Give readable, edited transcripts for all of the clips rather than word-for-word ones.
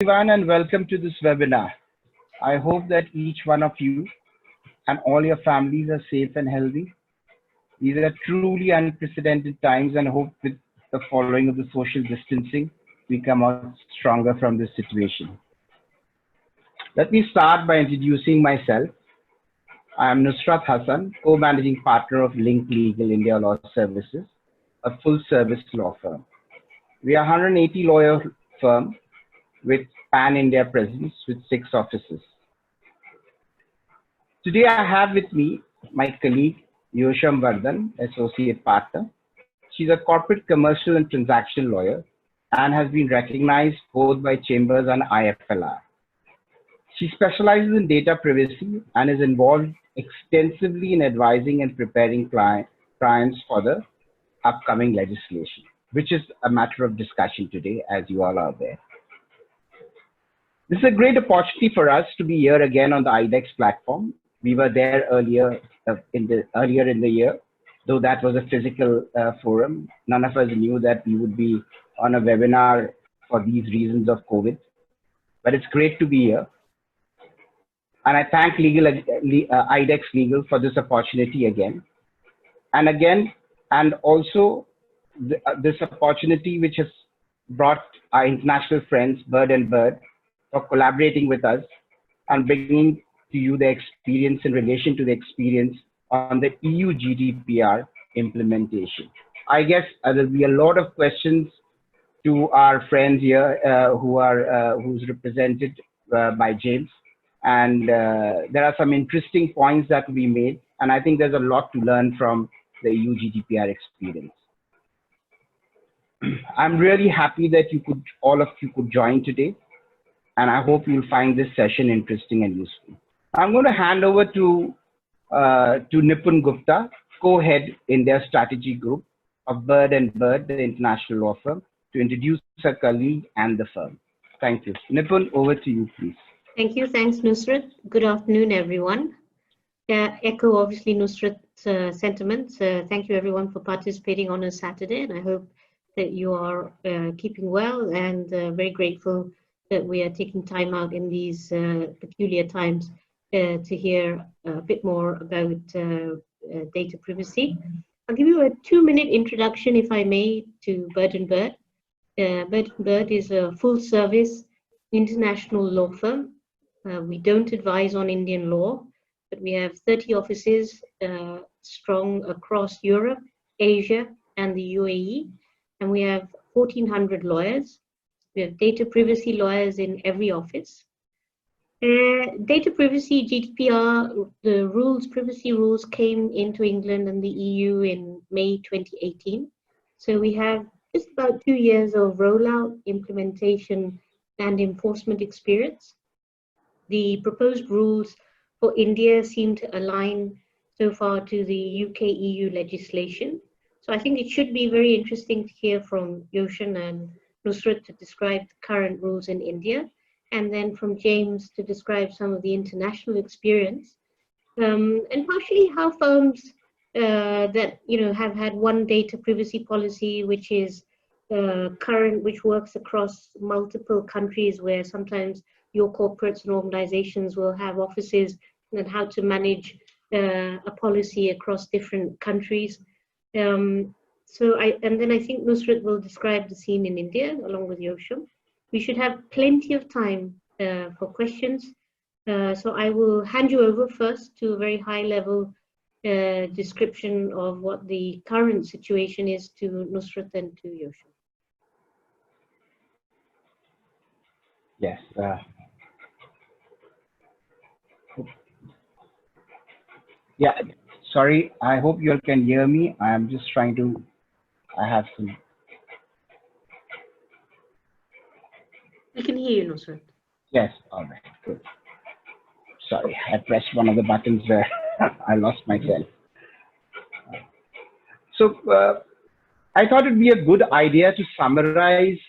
Everyone, and welcome to this webinar. I hope that each one of you and all your families are safe and healthy. These are truly unprecedented times, and hope with the following of the social distancing, we come out stronger from this situation. Let me start by introducing myself. I am Nusrat Hassan, co-managing partner of Link Legal India Law Services, a full-service law firm. We are a 180 lawyer firm with pan-India presence with 6 offices. Today I have with me my colleague Yosham Vardhan, Associate Partner. She's a corporate commercial and transaction lawyer and has been recognized both by Chambers and IFLR. She specializes in data privacy and is involved extensively in advising and preparing clients for the upcoming legislation, which is a matter of discussion today, as you all are aware. This is a great opportunity for us to be here again on the IDEX platform. We were there earlier in the year, though that was a physical forum. None of us knew that we would be on a webinar for these reasons of COVID, but it's great to be here. And I thank IDEX Legal for this opportunity again. And also this opportunity which has brought our international friends, Bird and Bird, for collaborating with us and bringing to you the experience in relation to the experience on the EU GDPR implementation. I guess there will be a lot of questions to our friends here who's represented by James. And there are some interesting points that will be made. And I think there's a lot to learn from the EU GDPR experience. I'm really happy that all of you could join today. And I hope you'll find this session interesting and useful. I'm going to hand over to Nipun Gupta, co-head India Strategy Group of Bird and Bird, the international law firm, to introduce her colleague and the firm. Thank you. Nipun, over to you, please. Thank you. Thanks, Nusrat. Good afternoon, everyone. Echo, obviously, Nusrat's sentiments. Thank you, everyone, for participating on a Saturday. And I hope that you are keeping well and very grateful that we are taking time out in these peculiar times to hear a bit more about data privacy. I'll give you a 2-minute introduction, if I may, to Bird and Bird. Bird and Bird is a full-service international law firm. We don't advise on Indian law, but we have 30 offices strong across Europe, Asia, and the UAE, and we have 1,400 lawyers. We have data privacy lawyers in every office. Data privacy, GDPR, the privacy rules came into England and the EU in May 2018. So we have just about 2 years of rollout, implementation, and enforcement experience. The proposed rules for India seem to align so far to the UK-EU legislation. So I think it should be very interesting to hear from Yoshan and Nusrat to describe the current rules in India, and then from James to describe some of the international experience, and partially how firms that have had one data privacy policy, which is current, which works across multiple countries, where sometimes your corporates and organizations will have offices, and how to manage a policy across different countries. And then I think Nusrat will describe the scene in India along with Yosham. We should have plenty of time for questions. So I will hand you over first to a very high level description of what the current situation is to Nusrat and to Yosham. Yes. Yeah, sorry. I hope you all can hear me. I'm just trying to, I have some. We can hear you, Nusrat. Yes, all right, good. Sorry, I pressed one of the buttons where I lost myself. So I thought it'd be a good idea to summarize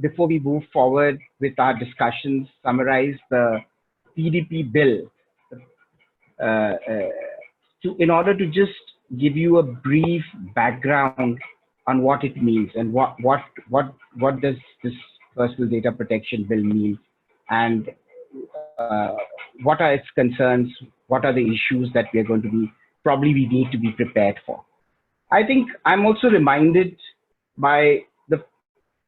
before we move forward with our discussions, summarize the PDP bill in order to just give you a brief background on what it means and what does this personal data protection bill mean, and uh, what are its concerns, what are the issues that we are going to be probably we need to be prepared for. I think I'm also reminded by the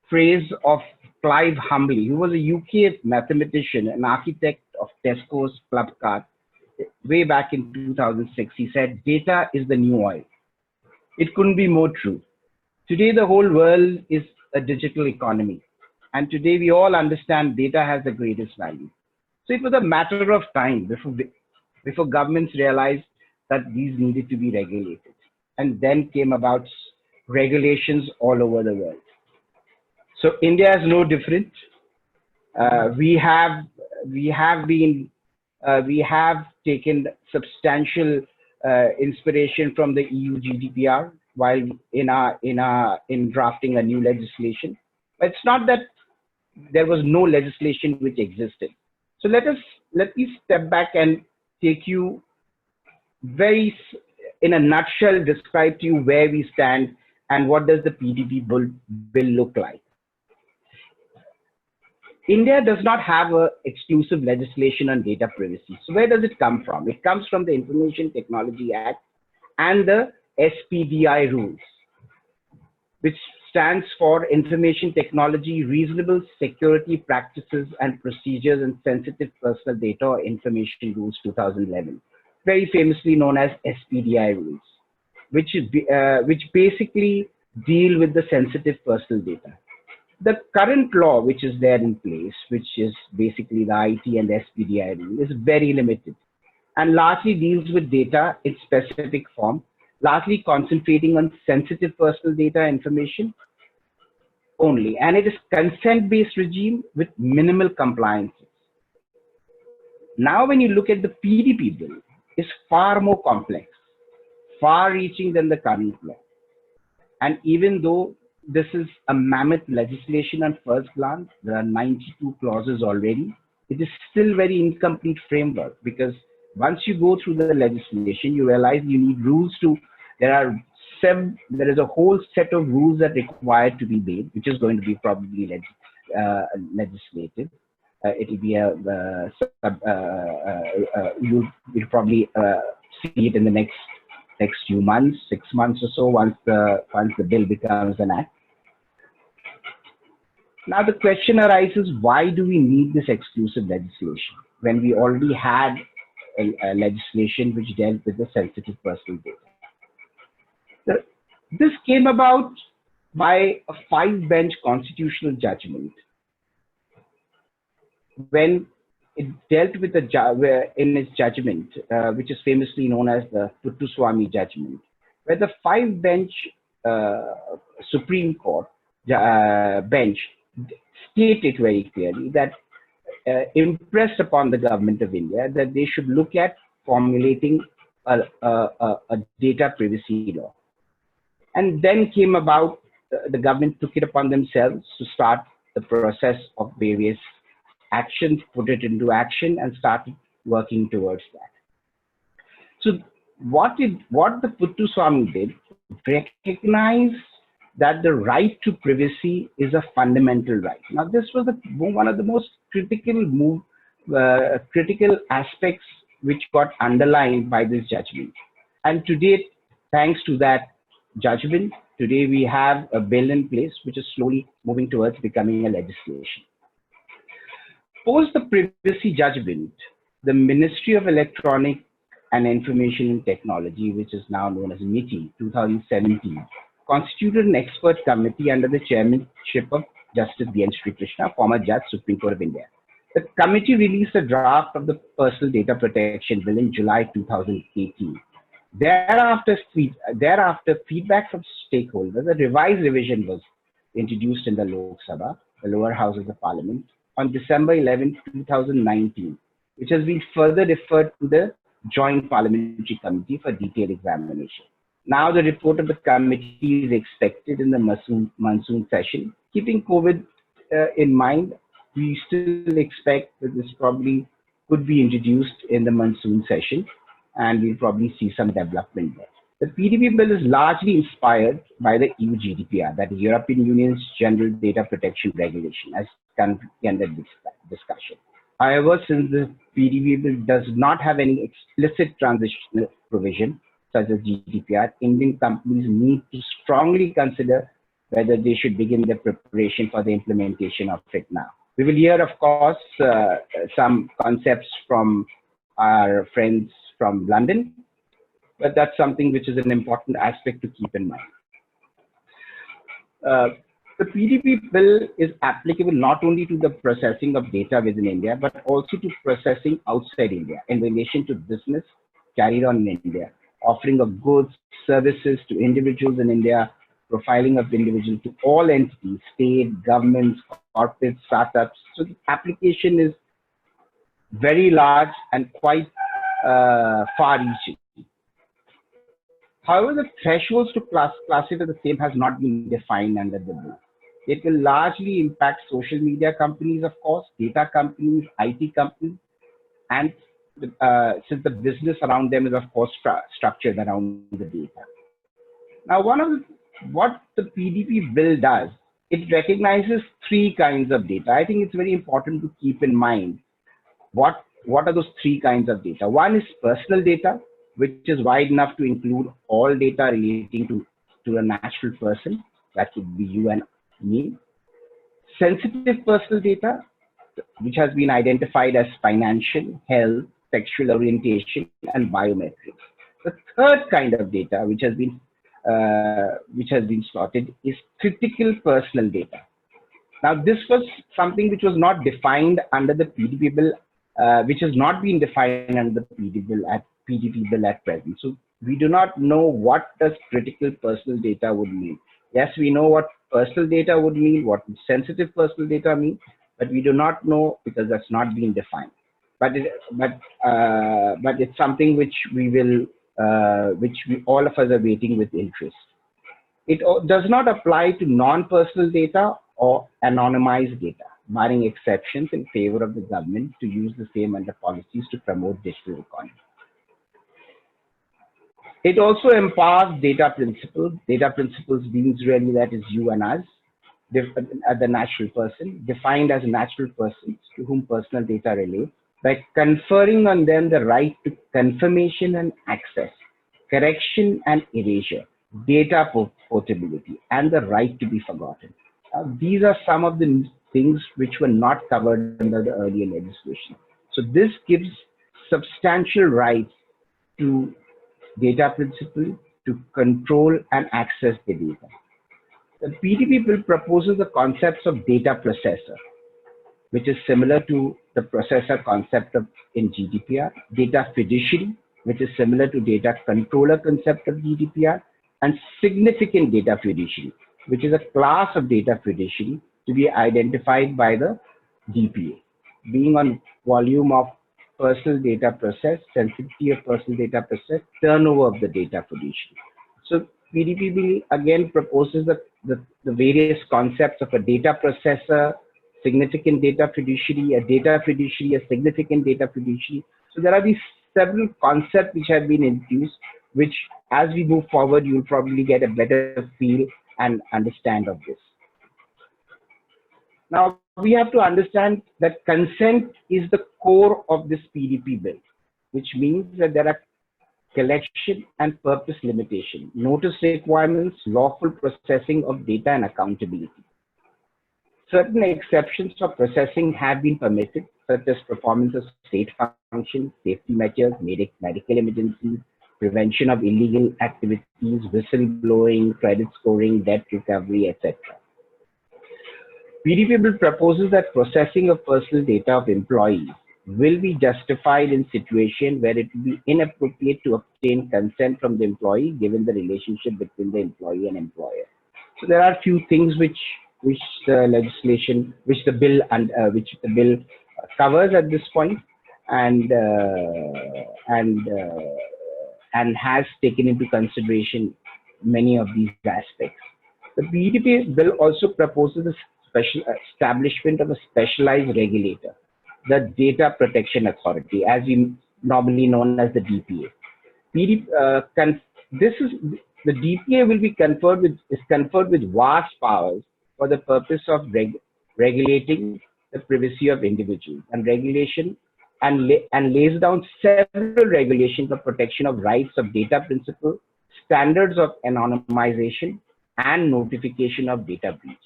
phrase of Clive Humbley, who was a UK mathematician and architect of Tesco's club card way back in 2006. He said, "Data is the new oil." It couldn't be more true. Today, the whole world is a digital economy. And today, we all understand data has the greatest value. So it was a matter of time before governments realized that these needed to be regulated. And then came about regulations all over the world. So India is no different. We have taken substantial inspiration from the EU GDPR while in drafting a new legislation. But it's not that there was no legislation which existed. So let me step back and take you in a nutshell, describe to you where we stand and what does the PDP bill look like. India does not have an exclusive legislation on data privacy. So where does it come from? It comes from the Information Technology Act and the SPDI rules, which stands for Information Technology Reasonable Security Practices and Procedures and Sensitive Personal Data or Information Rules 2011, very famously known as SPDI rules, which basically deal with the sensitive personal data. The current law, which is there in place, which is basically the IT and SPDI rule, is very limited and largely deals with data in specific form, largely concentrating on sensitive personal data information only. And it is consent-based regime with minimal compliances. Now, when you look at the PDP bill, it's far more complex, far-reaching than the current law. And even though this is a mammoth legislation on first glance, there are 92 clauses already, it is still very incomplete framework, because once you go through the legislation, you realize you need rules there is a whole set of rules that are required to be made, which is going to be probably legislative. It will be you'll probably see it in the next few months, 6 months or so, once the bill becomes an act. Now the question arises, why do we need this exclusive legislation when we already had a legislation which dealt with the sensitive personal data? This came about by a 5-bench constitutional judgment when it dealt with in its judgment, which is famously known as the Puttaswamy judgment, where the 5-bench Supreme Court bench stated very clearly that impressed upon the government of India that they should look at formulating a data privacy law. And then came about, the government took it upon themselves to start the process of various actions, put it into action, and started working towards that. So what the Puttaswamy did, recognize that the right to privacy is a fundamental right. Now, this was one of the most critical aspects which got underlined by this judgment. And today, thanks to that judgment, today we have a bill in place which is slowly moving towards becoming a legislation. Post the privacy judgment, the Ministry of Electronic and Information Technology, which is now known as MITI 2017, constituted an expert committee under the chairmanship of Justice B.N. Sri Krishna, former Judge, Supreme Court of India. The committee released a draft of the Personal Data Protection Bill in July 2018. Thereafter, feedback from stakeholders, a revised revision was introduced in the Lok Sabha, the lower house of the Parliament, on December 11, 2019, which has been further referred to the Joint Parliamentary Committee for detailed examination. Now the report of the committee is expected in the monsoon session. Keeping COVID in mind, we still expect that this probably could be introduced in the monsoon session, and we'll probably see some development there. The PDP bill is largely inspired by the EU GDPR, that is European Union's General Data Protection Regulation, as under discussion. However, since the PDP bill does not have any explicit transitional provision, such as GDPR, Indian companies need to strongly consider whether they should begin their preparation for the implementation of it now. We will hear, of course, some concepts from our friends from London, but that's something which is an important aspect to keep in mind. The PDP bill is applicable not only to the processing of data within India, but also to processing outside India in relation to business carried on in India, offering of goods, services to individuals in India, profiling of individuals to all entities, state, governments, corporates, startups. So the application is very large and quite far-reaching. However, the thresholds to classify the same has not been defined under the bill. It will largely impact social media companies, of course, data companies, IT companies, and since the business around them is, of course, structured around the data. Now, what the PDP bill does, it recognizes three kinds of data. I think it's very important to keep in mind what are those three kinds of data. One is personal data, which is wide enough to include all data relating to a natural person. That would be you and me. Sensitive personal data, which has been identified as financial, health, sexual orientation, and biometrics. The third kind of data, which has been slotted, is critical personal data. Now, this was something which was not defined under the PDP bill, which has not been defined under the PDP bill at present. So we do not know what does critical personal data would mean. Yes, we know what personal data would mean, what sensitive personal data mean, but we do not know because that's not been defined. But it's something which all of us are waiting with interest. It does not apply to non-personal data or anonymized data, barring exceptions in favor of the government to use the same under policies to promote digital economy. It also empowers data principles. Data principles means really that is you and us, the natural person, defined as natural persons to whom personal data relate, by conferring on them the right to confirmation and access, correction and erasure, data portability, and the right to be forgotten. These are some of the things which were not covered under the earlier legislation. So this gives substantial rights to data principle to control and access the data. The PDP bill proposes the concepts of data processor, which is similar to the processor concept in GDPR, data fiduciary, which is similar to data controller concept of GDPR, and significant data fiduciary, which is a class of data fiduciary to be identified by the DPA, being on volume of personal data process, sensitivity of personal data process, turnover of the data fiduciary. So PDP bill again proposes the various concepts of a data processor, significant data fiduciary, a data fiduciary, a significant data fiduciary. So there are these several concepts which have been introduced, which as we move forward, you'll probably get a better feel and understand of this. Now, we have to understand that consent is the core of this PDP bill, which means that there are collection and purpose limitation, notice requirements, lawful processing of data, and accountability. Certain exceptions for processing have been permitted, such as performance of state functions, safety measures, medical emergencies, prevention of illegal activities, whistleblowing, credit scoring, debt recovery, etc. PDP bill proposes that processing of personal data of employees will be justified in situation where it will be inappropriate to obtain consent from the employee given the relationship between the employee and employer. So there are a few things which the bill covers at this point and has taken into consideration many of these aspects. The PDP bill also proposes a special establishment of a specialized regulator, the Data Protection Authority, as we normally known as the DPA. this is the DPA will be conferred with vast powers for the purpose of regulating the privacy of individuals and regulation and lays down several regulations of protection of rights of data principle, standards of anonymization, and notification of data breach.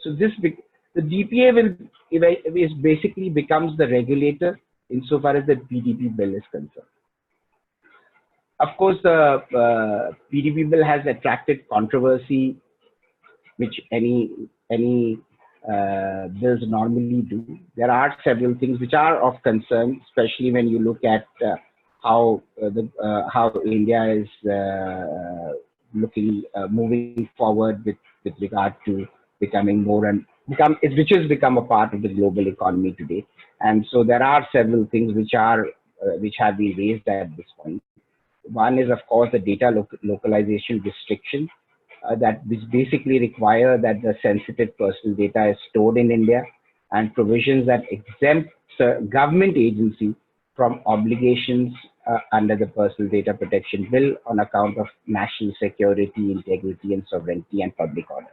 So the DPA is basically becomes the regulator insofar as the PDP bill is concerned. Of course, the PDP bill has attracted controversy, which any bills normally do. There are several things which are of concern, especially when you look at how India is moving forward with regard to becoming which has become a part of the global economy today. And so there are several things which have been raised at this point. One is, of course, the data localization restriction which basically require that the sensitive personal data is stored in India, and provisions that exempt government agency from obligations under the Personal Data Protection Bill on account of national security, integrity, and sovereignty and public order.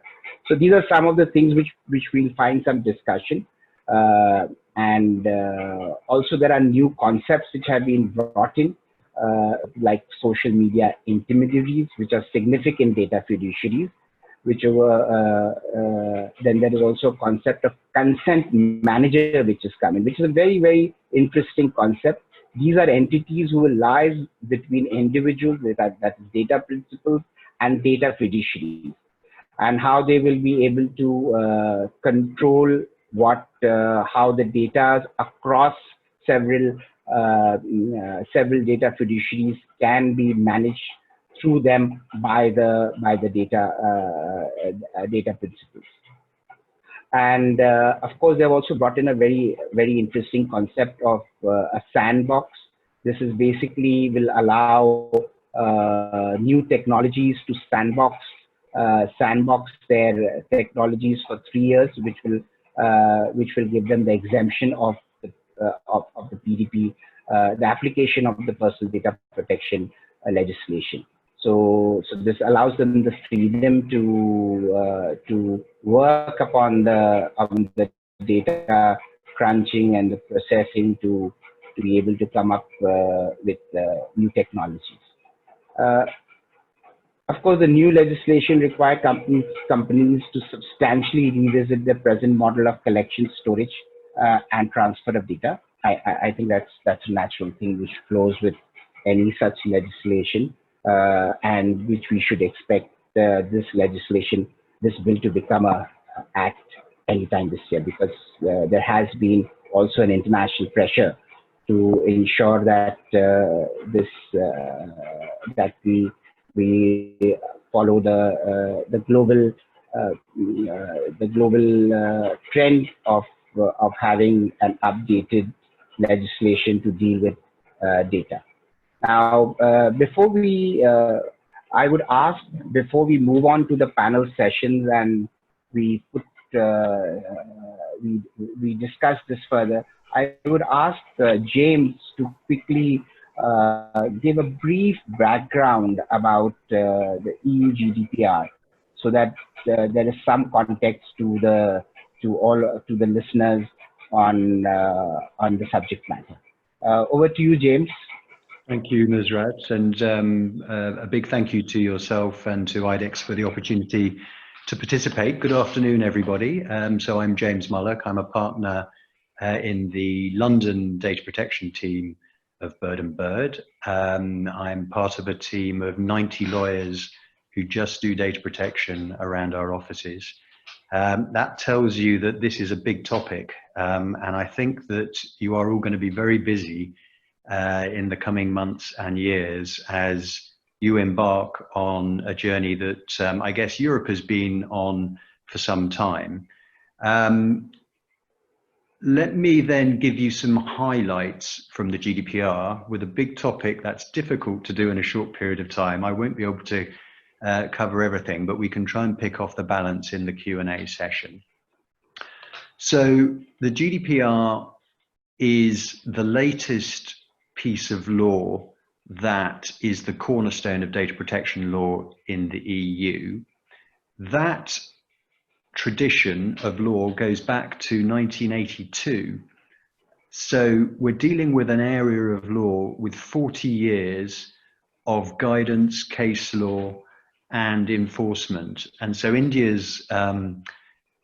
So these are some of the things which we'll find some discussion. Also there are new concepts which have been brought in, like social media intermediaries, which are significant data fiduciaries, then there is also a concept of consent manager, which is coming, which is a very, very interesting concept. These are entities who will lies between individuals, that is data principals and data fiduciaries, and how they will be able to control how the data across several data fiduciaries can be managed through them by the data principals. And of course, they've also brought in a very, very interesting concept of a sandbox. This is basically will allow new technologies to sandbox their technologies for 3 years, which will give them the exemption of the PDP, the application of the personal data protection legislation. So this allows them the freedom to work upon the data crunching and the processing to be able to come up with new technologies. Of course, the new legislation requires companies to substantially revisit the present model of collection, storage, and transfer of data. I think that's a natural thing which flows with any such legislation, and which we should expect this bill to become a act anytime this year, because there has been also an international pressure to ensure that that we follow the global trend of having an updated legislation to deal with data. Now, I would ask, before we move on to the panel sessions and we discuss this further, I would ask James to quickly give a brief background about the EU GDPR, so that there is some context to the listeners on the subject matter. Over to you, James. Thank you, Nusrat, and a big thank you to yourself and to IDEX for the opportunity to participate. Good afternoon, everybody. So I'm James Mullock. I'm a partner in the London data protection team of Bird & Bird. I'm part of a team of 90 lawyers who just do data protection around our offices. That tells you that this is a big topic, and I think that you are all going to be very busy in the coming months and years as you embark on a journey that I guess Europe has been on for some time. Let me then give you some highlights from the GDPR with a big topic that's difficult to do in a short period of time. I won't be able to cover everything, but we can try and pick off the balance in the Q&A session. So the GDPR is the latest piece of law that is the cornerstone of data protection law in the EU. That tradition of law goes back to 1982. So we're dealing with an area of law with 40 years of guidance, case law, and enforcement. And so India's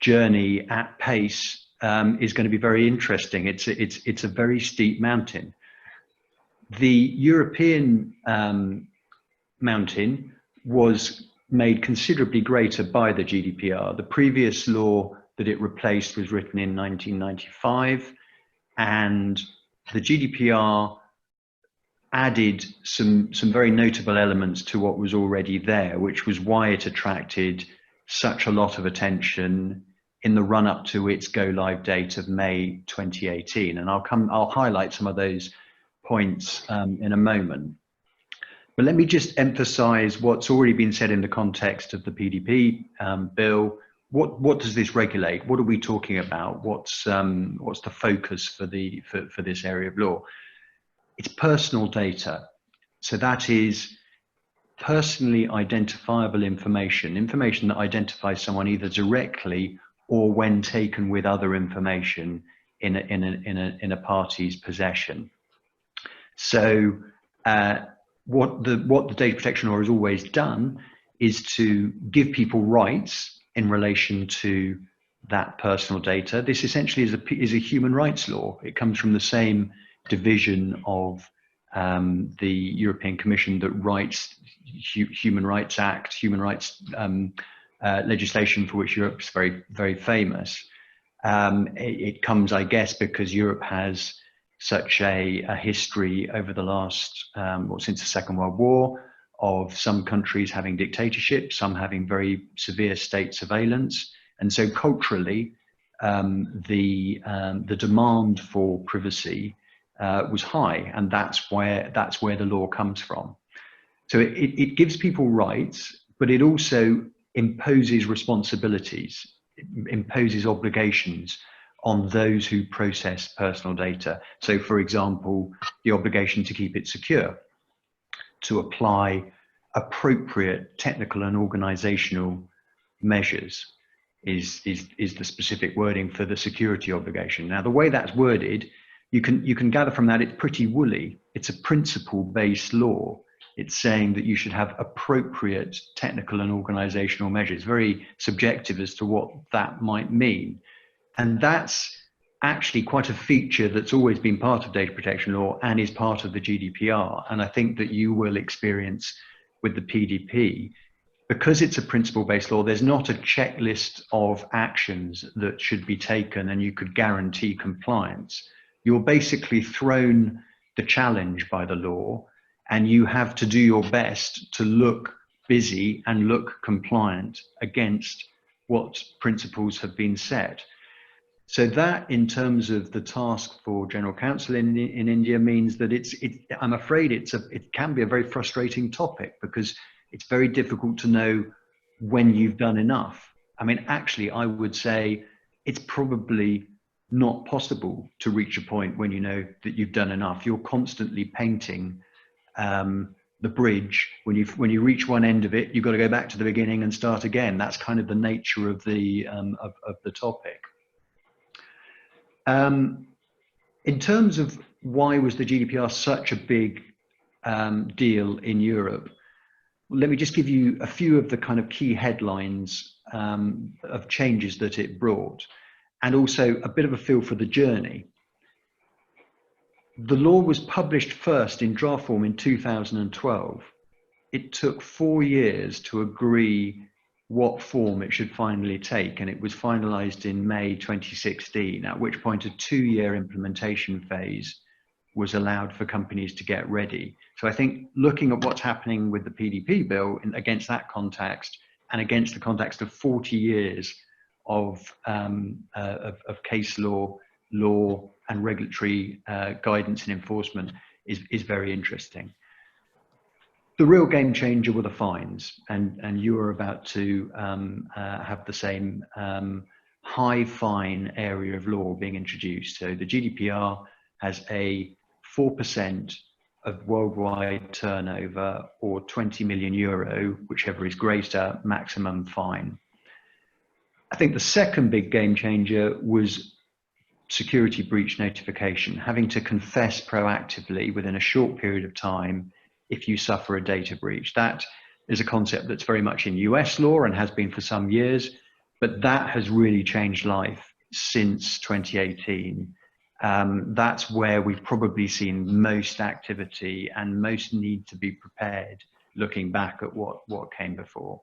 journey at pace is going to be very interesting. It's a very steep mountain. The European mountain was made considerably greater by the GDPR. The previous law that it replaced was written in 1995, and the GDPR added some very notable elements to what was already there, which was why it attracted such a lot of attention in the run-up to its go-live date of May 2018. And I'll highlight some of those points in a moment. But let me just emphasize what's already been said in the context of the PDP bill. What does this regulate? What are we talking about? What's the focus for this area of law? It's personal data. So that is personally identifiable information that identifies someone either directly or when taken with other information in a party's possession. So what the data protection law has always done is to give people rights in relation to that personal data. This essentially is a human rights law. It comes from the same division of the European Commission that writes Human Rights Act, human rights legislation for which Europe's very, very famous. It comes, I guess, because Europe has such a history over the last, since the Second World War, of some countries having dictatorships, some having very severe state surveillance. And so culturally, the demand for privacy was high, and that's where the law comes from. So it gives people rights, but it also imposes responsibilities, it imposes obligations on those who process personal data. So, for example, the obligation to keep it secure, to apply appropriate technical and organizational measures is the specific wording for the security obligation. Now, the way that's worded, you can gather from that it's pretty woolly. It's a principle-based law. It's saying that you should have appropriate technical and organizational measures, very subjective as to what that might mean. And that's actually quite a feature that's always been part of data protection law and is part of the GDPR. And I think that you will experience with the PDP, because it's a principle-based law, there's not a checklist of actions that should be taken and you could guarantee compliance. You're basically thrown the challenge by the law, and you have to do your best to look busy and look compliant against what principles have been set. So that, in terms of the task for General Counsel in India, means that I'm afraid it can be a very frustrating topic, because it's very difficult to know when you've done enough. I mean, actually, I would say it's probably not possible to reach a point when you know that you've done enough. You're constantly painting the bridge. When you reach one end of it, you've got to go back to the beginning and start again. That's kind of the nature of the topic. In terms of why was the GDPR such a big deal in Europe, let me just give you a few of the kind of key headlines of changes that it brought, and also a bit of a feel for the journey. The law was published first in draft form in 2012. It took 4 years to agree what form it should finally take, and it was finalized in May 2016, at which point a 2-year implementation phase was allowed for companies to get ready. So I think looking at what's happening with the PDP bill against that context, and against the context of 40 years of case law and regulatory guidance and enforcement is very interesting. The real game changer were the fines, and you are about to have the same high fine area of law being introduced. So the GDPR has a 4% of worldwide turnover or 20 million euro, whichever is greater, maximum fine. I think the second big game changer was security breach notification, having to confess proactively within a short period of time if you suffer a data breach. That is a concept that's very much in US law and has been for some years, but that has really changed life since 2018. That's where we've probably seen most activity and most need to be prepared, looking back at what came before.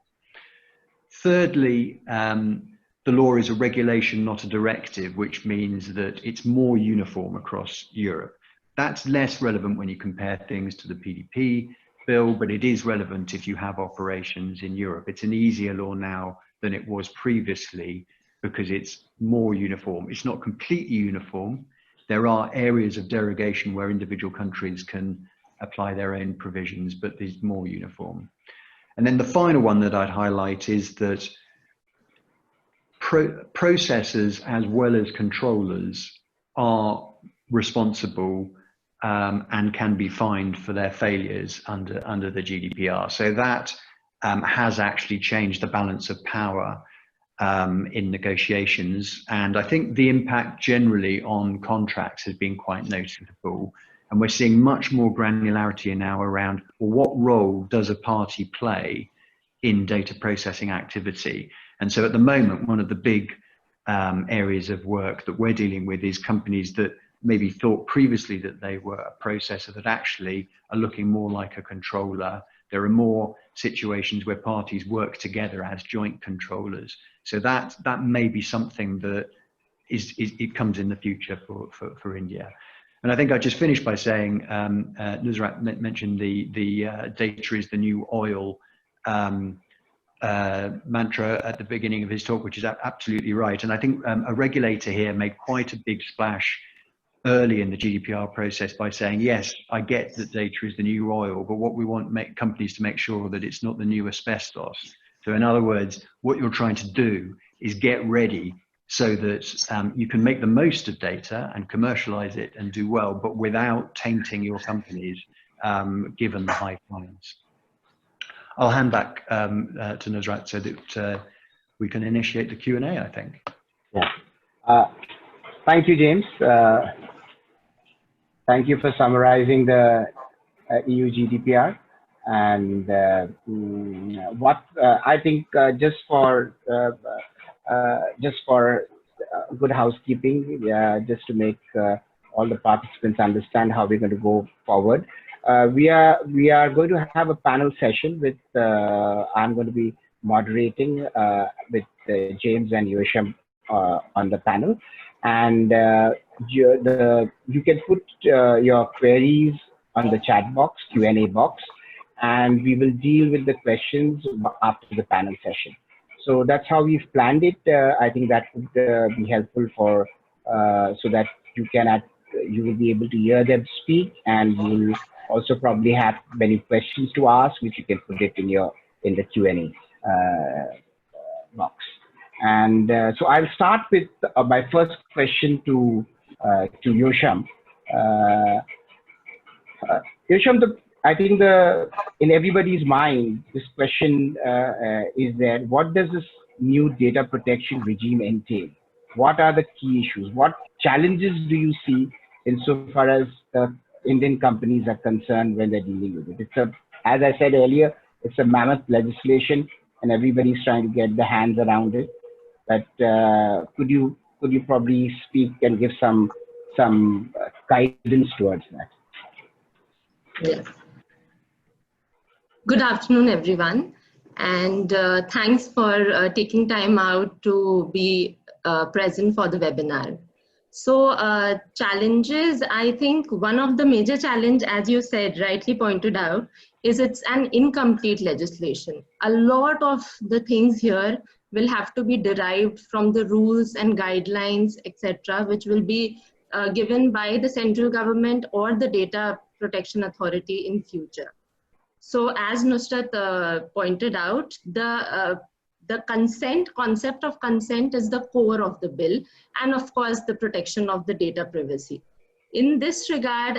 Thirdly, the law is a regulation, not a directive, which means that it's more uniform across Europe. That's less relevant when you compare things to the PDP bill, but it is relevant if you have operations in Europe. It's an easier law now than it was previously because it's more uniform. It's not completely uniform. There are areas of derogation where individual countries can apply their own provisions, but it's more uniform. And then the final one that I'd highlight is that processors as well as controllers are responsible and can be fined for their failures under the GDPR. So that has actually changed the balance of power in negotiations. And I think the impact generally on contracts has been quite noticeable. And we're seeing much more granularity now around, well, what role does a party play in data processing activity? And so at the moment, one of the big areas of work that we're dealing with is companies that maybe thought previously that they were a processor that actually are looking more like a controller. There are more situations where parties work together as joint controllers. So that may be something that it comes in the future for India. And I think I just finished by saying, Nusrat mentioned the data is the new oil mantra at the beginning of his talk, which is absolutely right. And I think a regulator here made quite a big splash early in the GDPR process by saying, yes, I get that data is the new oil, but what we want companies to make sure that it's not the new asbestos. So in other words, what you're trying to do is get ready so that you can make the most of data and commercialize it and do well, but without tainting your companies, given the high fines. I'll hand back to Nusrat so that we can initiate the Q&A, I think. Yeah. Thank you, James. Thank you for summarizing the EU GDPR. And what I think just for good housekeeping, just to make all the participants understand how we're going to go forward. We are going to have a panel session with I'm going to be moderating with James and Yosham on the panel, and you can put your queries on the chat box, Q&A box, and we will deal with the questions after the panel session. So that's how we've planned it. I think that would be helpful for so that you will be able to hear them speak, and you will also probably have many questions to ask, which you can put it in the Q&A box. And so I'll start with my first question to Yosham. Yosham, I think in everybody's mind, this question is that what does this new data protection regime entail? What are the key issues? What challenges do you see insofar as Indian companies are concerned when they're dealing with it? As I said earlier, it's a mammoth legislation, and everybody's trying to get their hands around it. But could you probably speak and give some guidance towards that? Yes. Good afternoon, everyone, and thanks for taking time out to be present for the webinar. So challenges, I think one of the major challenge, as you said, rightly pointed out, is it's an incomplete legislation. A lot of the things here will have to be derived from the rules and guidelines, etc., which will be given by the central government or the Data Protection Authority in future. So as Nusrat pointed out, the concept of consent is the core of the bill, and of course the protection of the data privacy. in this regard,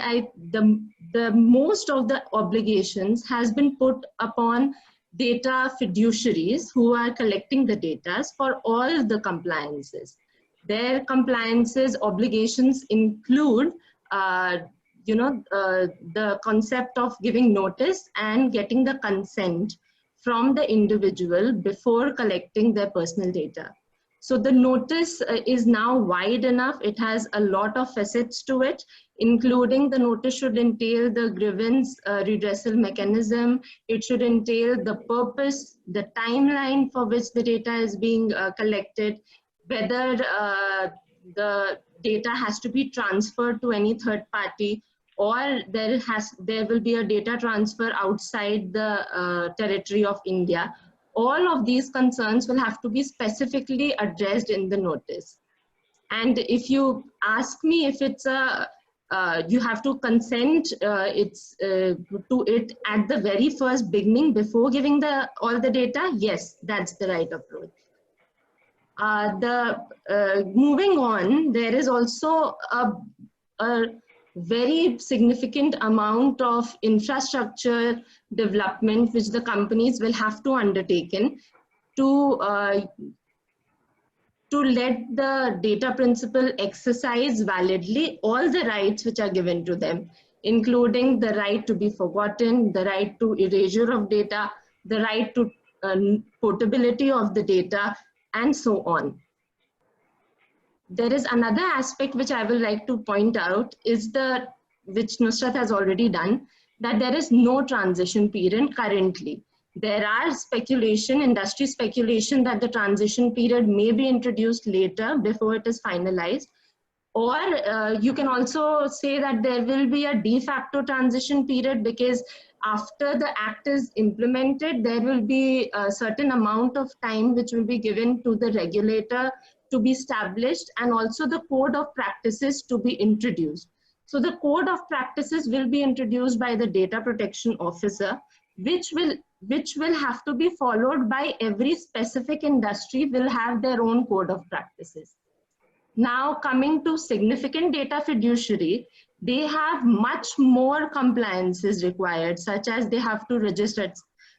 the most of the obligations has been put upon data fiduciaries who are collecting the data for all the compliances. Their compliances obligations include, the concept of giving notice and getting the consent from the individual before collecting their personal data. So the notice is now wide enough. It has a lot of facets to it, including the notice should entail the grievance redressal mechanism. It should entail the purpose, the timeline for which the data is being collected, whether the data has to be transferred to any third party, or there will be a data transfer outside the territory of India. All of these concerns will have to be specifically addressed in the notice. And if you ask me if it's you have to consent to it at the very first beginning before giving all the data, yes, that's the right approach. Moving on, there is also a very significant amount of infrastructure development which the companies will have to undertaken to let the data principle exercise validly all the rights which are given to them, including the right to be forgotten, the right to erasure of data, the right to portability of the data, and so on. There is another aspect which I will like to point out is which Nusrat has already done, that there is no transition period currently. There are industry speculation that the transition period may be introduced later before it is finalized. Or you can also say that there will be a de facto transition period, because after the act is implemented, there will be a certain amount of time which will be given to the regulator to be established, and also the code of practices to be introduced. So the code of practices will be introduced by the data protection officer, which will have to be followed by every specific industry will have their own code of practices. Now coming to significant data fiduciary, they have much more compliances required, such as they have to register.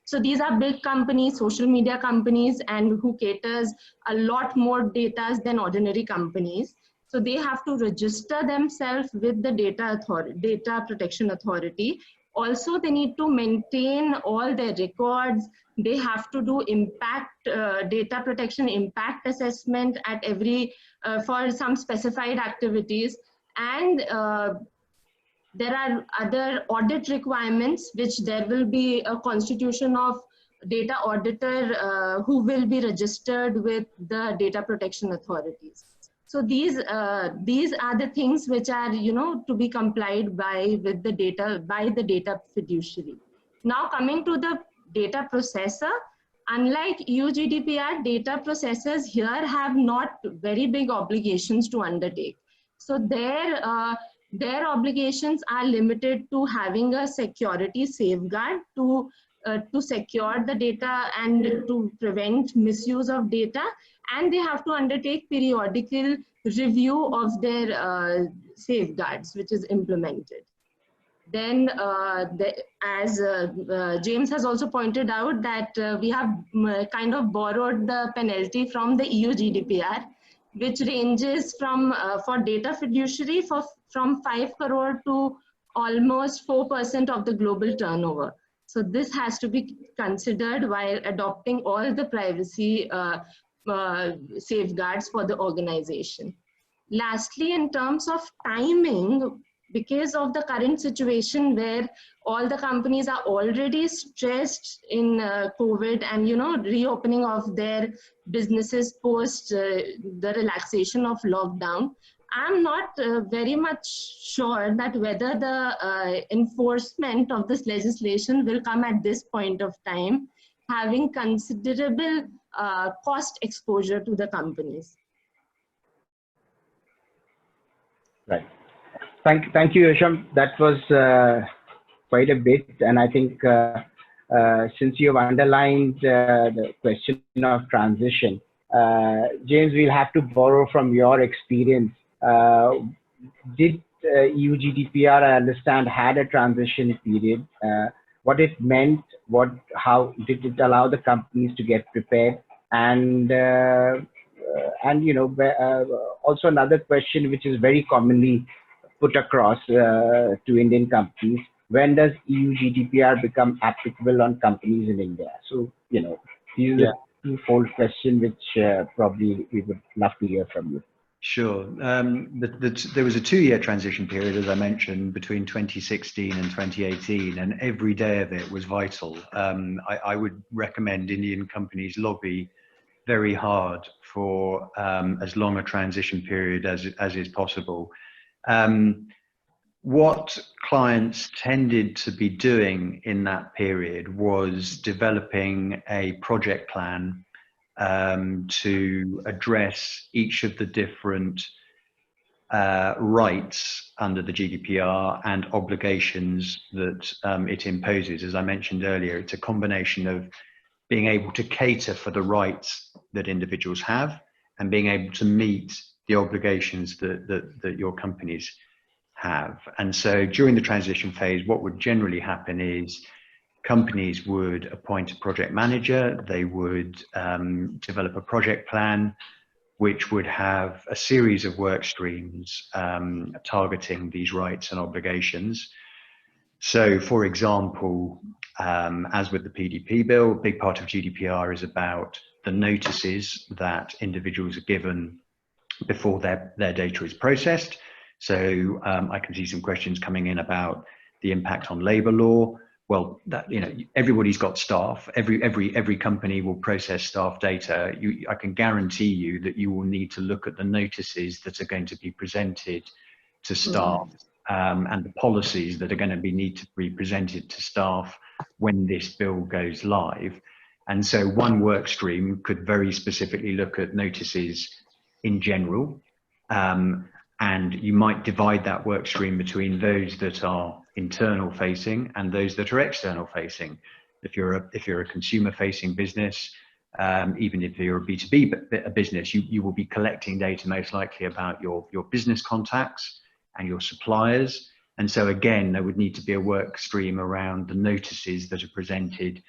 So these are big companies, social media companies, and who caters a lot more data than ordinary companies. So they have to register themselves with the data protection authority. Also, they need to maintain all their records. They have to do data protection impact assessment at for some specified activities. And there are other audit requirements, which there will be a constitution of data auditor who will be registered with the data protection authorities. So these are the things which are, to be complied by with the data fiduciary. Now coming to the data processor, unlike EU GDPR, data processors here have not very big obligations to undertake. So their obligations are limited to having a security safeguard to secure the data and to prevent misuse of data, and they have to undertake periodical review of their safeguards which is implemented. Then as James has also pointed out, that we have kind of borrowed the penalty from the EU GDPR, which ranges from for data fiduciary from 5 crore to almost 4% of the global turnover. So this has to be considered while adopting all the privacy safeguards for the organization. Lastly, in terms of timing, because of the current situation where all the companies are already stressed in COVID and reopening of their businesses post the relaxation of lockdown, I'm not very much sure that whether the enforcement of this legislation will come at this point of time, having considerable cost exposure to the companies. Right. Thank you, Yosham. That was quite a bit, and I think since you have underlined the question of transition, James, we'll have to borrow from your experience. Did EU GDPR, I understand, had a transition period. What it meant, how did it allow the companies to get prepared, and also another question which is very commonly put across to Indian companies: when does EU GDPR become applicable on companies in India? So these are twofold question which probably we would love to hear from you. Sure. There was a 2-year transition period, as I mentioned, between 2016 and 2018, and every day of it was vital. I would recommend Indian companies lobby very hard for as long a transition period as is possible. What clients tended to be doing in that period was developing a project plan to address each of the different rights under the GDPR and obligations that it imposes. As I mentioned earlier, it's a combination of being able to cater for the rights that individuals have and being able to meet the obligations that your companies have. And so during the transition phase, what would generally happen is companies would appoint a project manager, they would develop a project plan, which would have a series of work streams targeting these rights and obligations. So, for example, as with the PDP bill, a big part of GDPR is about the notices that individuals are given before their data is processed. So I can see some questions coming in about the impact on labour law. Well, everybody's got staff. Every company will process staff data. I can guarantee you that you will need to look at the notices that are going to be presented to staff and the policies that are going to need to be presented to staff when this bill goes live. And so one work stream could very specifically look at notices in general, and you might divide that work stream between those that are internal facing and those that are external facing. If you're a consumer facing business, even if you're a B2B business, you will be collecting data most likely about your business contacts and your suppliers. And so again, there would need to be a work stream around the notices that are presented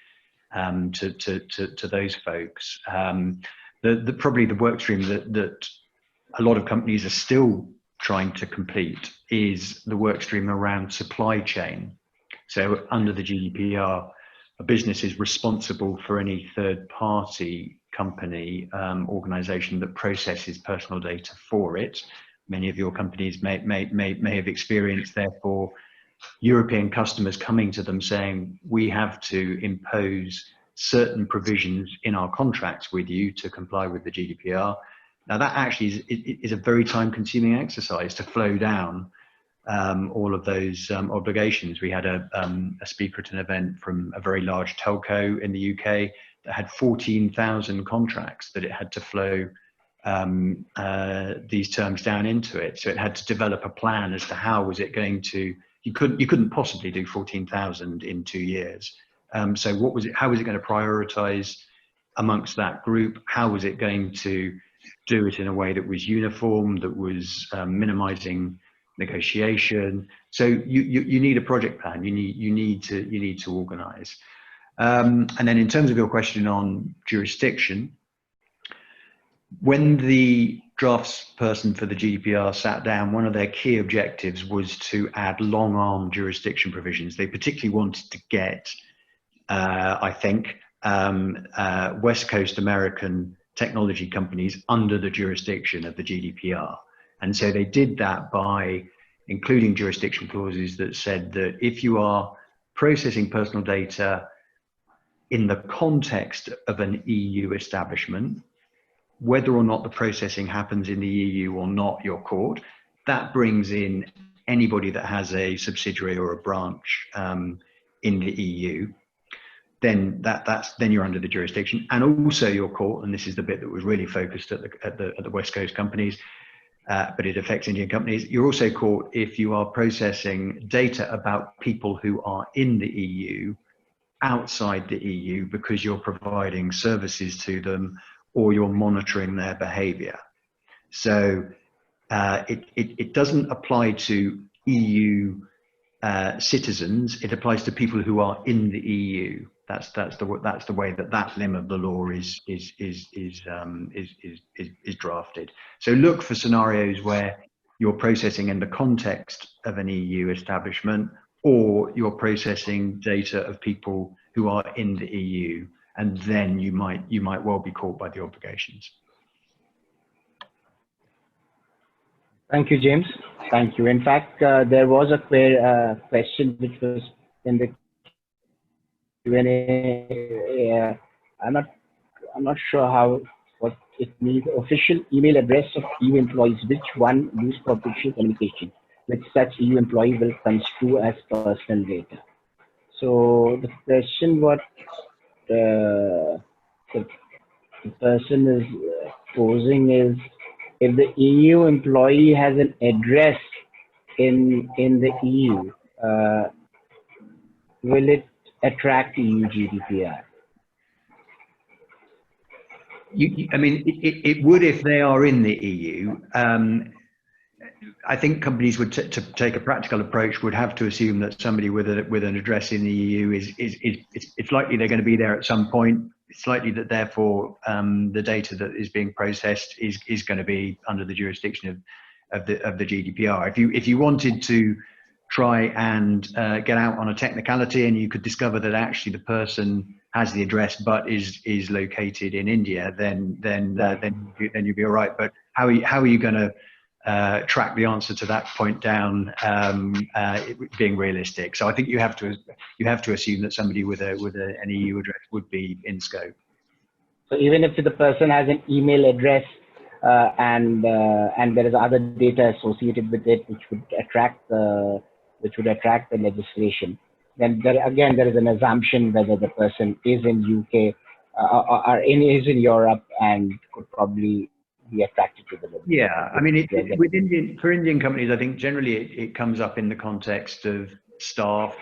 to those folks. Probably the work stream that a lot of companies are still trying to complete is the work stream around supply chain. So under the GDPR, a business is responsible for any third-party company, organization that processes personal data for it. Many of your companies may have experienced, therefore, European customers coming to them saying, we have to impose certain provisions in our contracts with you to comply with the GDPR. Now that actually is a very time-consuming exercise to flow down all of those obligations. We had a speaker at an event from a very large telco in the UK that had 14,000 contracts that it had to flow these terms down into it. So it had to develop a plan as to how was it going to. You couldn't possibly do 14,000 in 2 years. So how was it going to prioritize amongst that group? How was it going to do it in a way that was uniform, that was minimizing negotiation? So you need a project plan. You need to organize. And then in terms of your question on jurisdiction, when the draftsperson for the GDPR sat down, one of their key objectives was to add long-arm jurisdiction provisions. They particularly wanted to get, I think, West Coast American technology companies under the jurisdiction of the GDPR. And so they did that by including jurisdiction clauses that said that if you are processing personal data in the context of an EU establishment, whether or not the processing happens in the EU or not, your court, that brings in anybody that has a subsidiary or a branch in the EU. Then then you're under the jurisdiction, and also your court. And this is the bit that was really focused at the West Coast companies, but it affects Indian companies. You're also caught if you are processing data about people who are in the EU outside the EU because you're providing services to them or you're monitoring their behavior. So it doesn't apply to EU citizens. It applies to people who are in the EU. That's the way that limb of the law is drafted. So look for scenarios where you're processing in the context of an EU establishment, or you're processing data of people who are in the EU, and then you might well be caught by the obligations. Thank you, James. Thank you. In fact, there was a question which was in the Q&A. I'm not sure what it means. Official email address of EU employees, which one use for official communication, which such EU employee will construe as personal data. So the question what the person is posing is, if the EU employee has an address in the EU, will it attract EU GDPR? I mean, it would if they are in the EU. I think companies would, to take a practical approach, would have to assume that somebody with an address in the EU it's likely they're going to be there at some point. It's likely that therefore the data that is being processed is going to be under the jurisdiction of the GDPR. If you wanted to try and get out on a technicality, and you could discover that actually the person has the address but is located in India, then you'd be all right. But how are you going to track the answer to that point down, being realistic? So I think you have to assume that somebody with an EU address would be in scope. So even if the person has an email address and there is other data associated with it which would attract the legislation, then there is an assumption whether the person is in UK or is in Europe and could probably be attracted to the legislation. Yeah, I mean, for Indian companies, I think generally it comes up in the context of staff.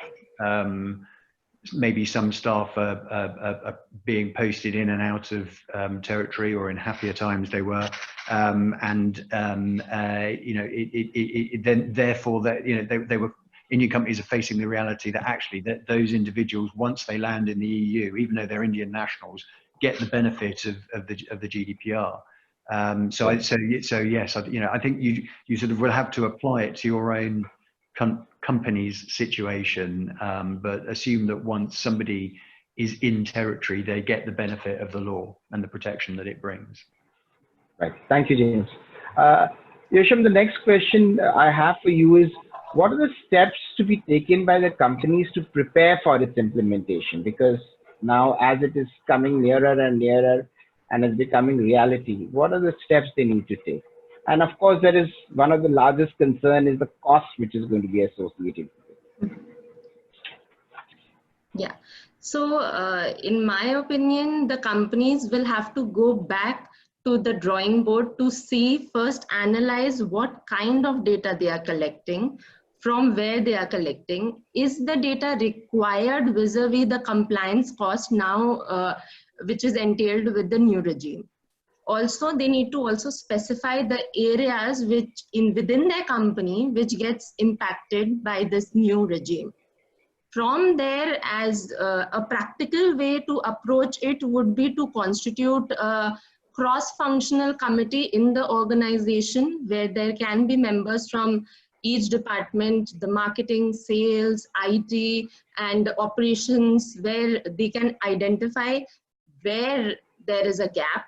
Maybe some staff are being posted in and out of territory, or in happier times they were, then therefore that they were. Indian companies are facing the reality that actually that those individuals, once they land in the EU, even though they're Indian nationals, get the benefit of the GDPR. So yes, I think you sort of will have to apply it to your own company's situation, but assume that once somebody is in territory, they get the benefit of the law and the protection that it brings. Right. Thank you, James. Yosham, the next question I have for you is, what are the steps to be taken by the companies to prepare for its implementation? Because now, as it is coming nearer and nearer and is becoming reality, what are the steps they need to take? And of course, there is one of the largest concern is the cost which is going to be associated with it. Yeah. So in my opinion, the companies will have to go back to the drawing board to see, first analyze what kind of data they are collecting, from where they are collecting. Is the data required vis-a-vis the compliance cost now, which is entailed with the new regime? Also, they need to also specify the areas within their company which gets impacted by this new regime. From there, as a practical way to approach it would be to constitute a cross-functional committee in the organization where there can be members from each department, the marketing, sales, IT, and operations, where they can identify where there is a gap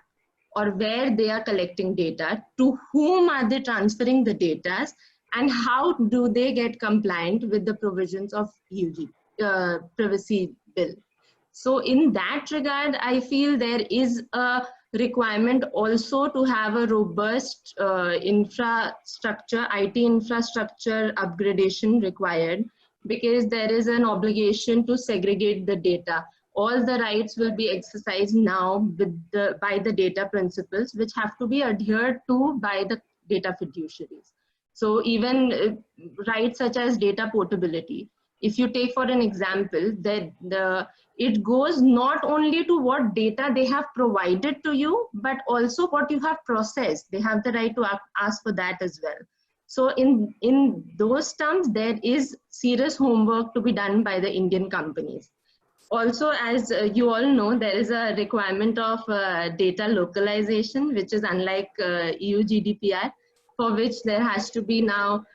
or where they are collecting data, to whom are they transferring the data, and how do they get compliant with the provisions of EU privacy bill. So in that regard, I feel there is a requirement also to have a robust infrastructure, IT infrastructure upgradation required, because there is an obligation to segregate the data. All the rights will be exercised now by the data principles, which have to be adhered to by the data fiduciaries. So even rights such as data portability. if you take for an example, that it goes not only to what data they have provided to you, but also what you have processed. They have the right to ask for that as well. So in those terms, there is serious homework to be done by the Indian companies. Also, as you all know, there is a requirement of data localization, which is unlike EU GDPR, for which there has to be now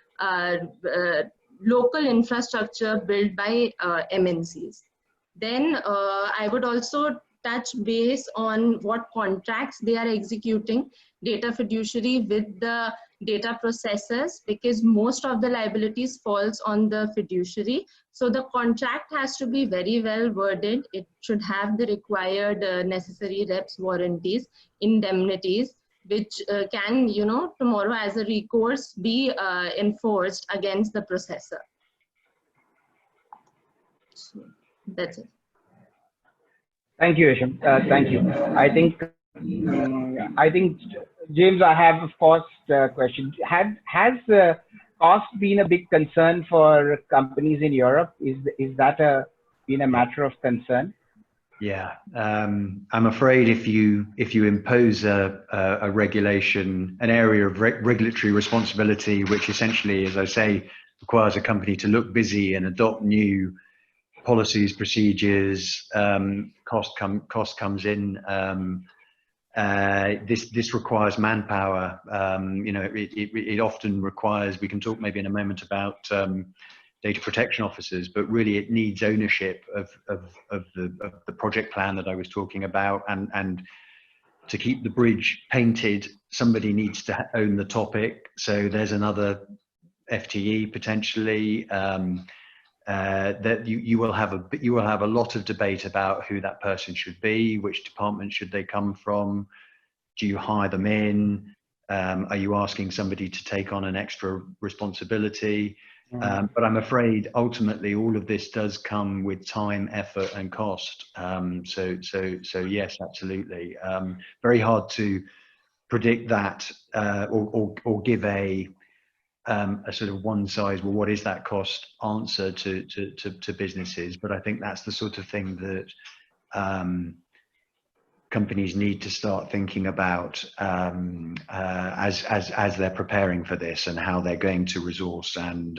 local infrastructure built by MNCs. Then I would also touch base on what contracts they are executing, data fiduciary with the data processors, because most of the liabilities falls on the fiduciary. So the contract has to be very well worded. It should have the required necessary reps, warranties, indemnities, which can, you know, tomorrow as a recourse be enforced against the processor. So that's it. Thank you, Hisham. Thank you. I think, James, I have, of course, a question. Has cost been a big concern for companies in Europe? Is that been a matter of concern? Yeah, I'm afraid if you impose a regulation, an area of regulatory responsibility, which essentially, as I say, requires a company to look busy and adopt new policies, procedures, cost comes in. This requires manpower. You know, it often requires. We can talk maybe in a moment about data protection officers, but really it needs ownership of the project plan that I was talking about, and to keep the bridge painted, somebody needs to own the topic. So there's another FTE potentially. That you will have a lot of debate about who that person should be, which department should they come from, do you hire them in, are you asking somebody to take on an extra responsibility? But I'm afraid ultimately all of this does come with time, effort, and cost. So yes, absolutely. Very hard to predict that or give a sort of one size, well, what is that cost answer to businesses? But I think that's the sort of thing that companies need to start thinking about as they're preparing for this, and how they're going to resource and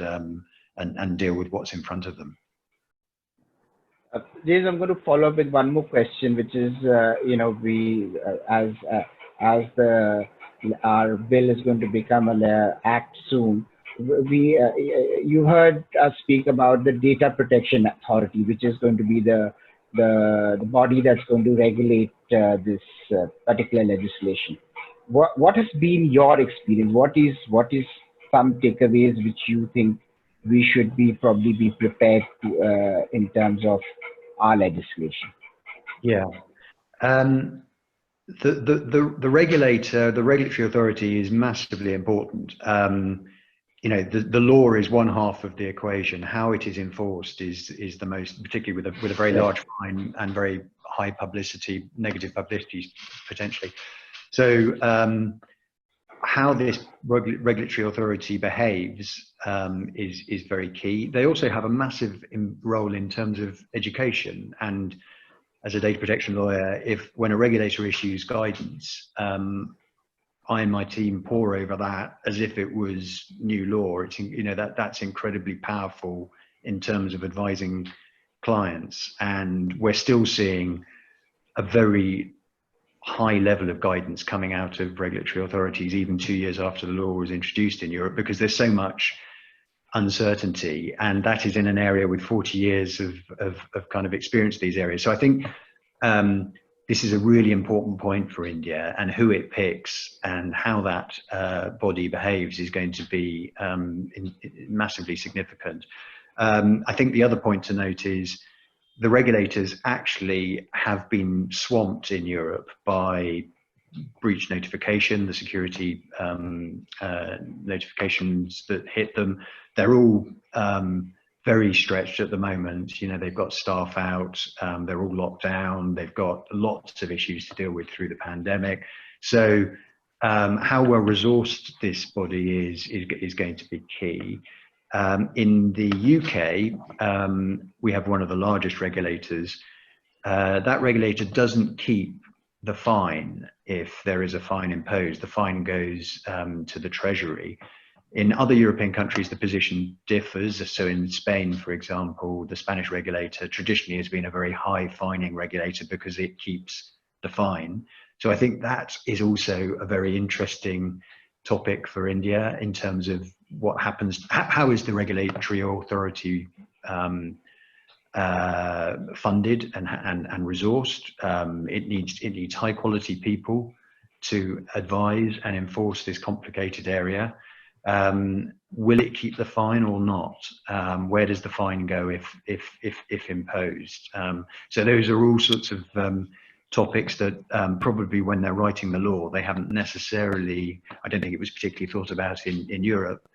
deal with what's in front of them. James, I'm going to follow up with one more question, which is, you know, our bill is going to become an act soon. You heard us speak about the Data Protection Authority, which is going to be the body that's going to regulate this particular legislation. What has been your experience? What is some takeaways which you think we should probably be prepared to in terms of our legislation? Yeah. The regulator, the regulatory authority is massively important. You know, the law is one half of the equation. How it is enforced is the most, particularly with a very large fine and very high publicity, negative publicity potentially. So how this regulatory authority behaves is very key. They also have a massive role in terms of education. And as a data protection lawyer, when a regulator issues guidance, I and my team pore over that as if it was new law. It's, you know, that's incredibly powerful in terms of advising clients. And we're still seeing a very high level of guidance coming out of regulatory authorities, even 2 years after the law was introduced in Europe, because there's so much uncertainty, and that is in an area with 40 years of kind of experience in these areas. So I think this is a really important point for India, and who it picks and how that body behaves is going to be massively significant. I think the other point to note is the regulators actually have been swamped in Europe by breach notification, the security notifications that hit them. They're all very stretched at the moment. You know, they've got staff out, they're all locked down, they've got lots of issues to deal with through the pandemic. So how well resourced this body is going to be key. In the UK, we have one of the largest regulators. That regulator doesn't keep the fine if there is a fine imposed. The fine goes to the Treasury. In other European countries, the position differs. So in Spain, for example, the Spanish regulator traditionally has been a very high fining regulator because it keeps the fine. So I think that is also a very interesting topic for India in terms of what happens. How is the regulatory authority funded and resourced? It needs high quality people to advise and enforce this complicated area. Will it keep the fine or not? Where does the fine go if imposed? So those are all sorts of topics that probably when they're writing the law, they haven't necessarily, I don't think it was particularly thought about in Europe.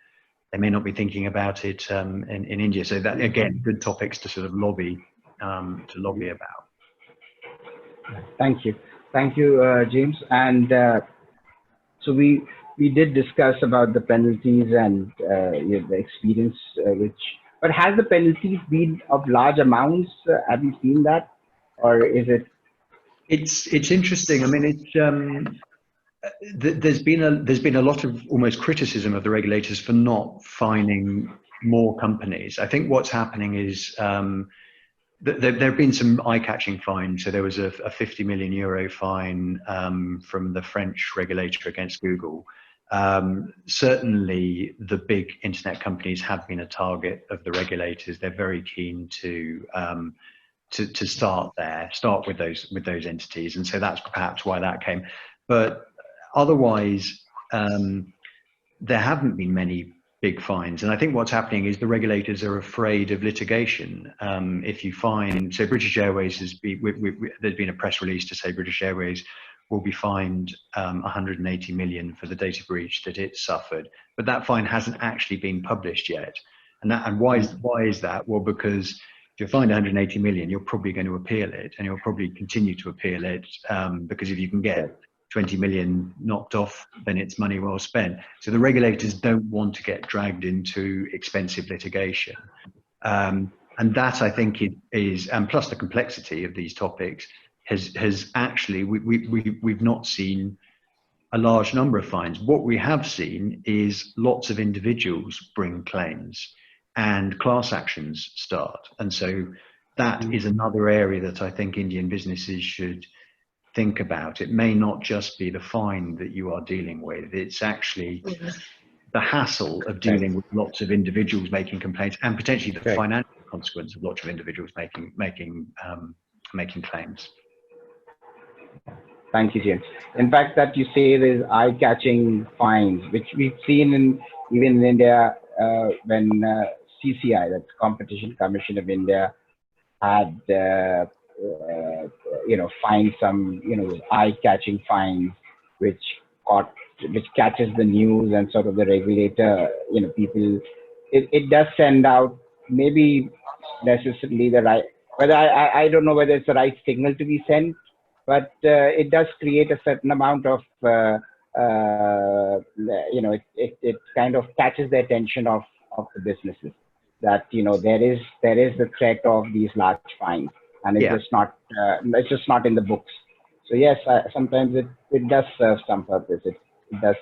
They may not be thinking about it in India. So that, again, good topics to sort of lobby about. Thank you. Thank you, James. And so we did discuss about the penalties and the experience, but has the penalties been of large amounts? Have you seen that, or is it? It's interesting. I mean, there's been a lot of almost criticism of the regulators for not fining more companies. I think what's happening is there have been some eye-catching fines. So there was a 50 million euro fine from the French regulator against Google. Certainly, the big internet companies have been a target of the regulators. They're very keen to start with those entities, and so that's perhaps why that came. But otherwise, there haven't been many big fines, and I think what's happening is the regulators are afraid of litigation. If you fine, so British Airways there's been a press release to say British Airways will be fined 180 million for the data breach that it suffered, but that fine hasn't actually been published yet. And why is that? Well, because if you're fined 180 million, you're probably going to appeal it, and you'll probably continue to appeal it because if you can get 20 million knocked off, then it's money well spent. So the regulators don't want to get dragged into expensive litigation. And that, I think, is, and plus the complexity of these topics has actually, we've not seen a large number of fines. What we have seen is lots of individuals bring claims and class actions start. And so that is another area that I think Indian businesses should think about. It may not just be the fine that you are dealing with, it's actually the hassle of dealing with lots of individuals making complaints and potentially the financial consequence of lots of individuals making claims. Thank you, James. In fact, that you say there's eye-catching fines, which we've seen even in India when CCI, that's Competition Commission of India, had find some eye-catching fines, which catches the news and sort of the regulator, people. It does send out maybe necessarily the right. Whether I don't know whether it's the right signal to be sent, but it does create a certain amount of it kind of catches the attention of the businesses that there is the threat of these large fines, and it's just not in the books. So yes, sometimes it does serve some purpose. It does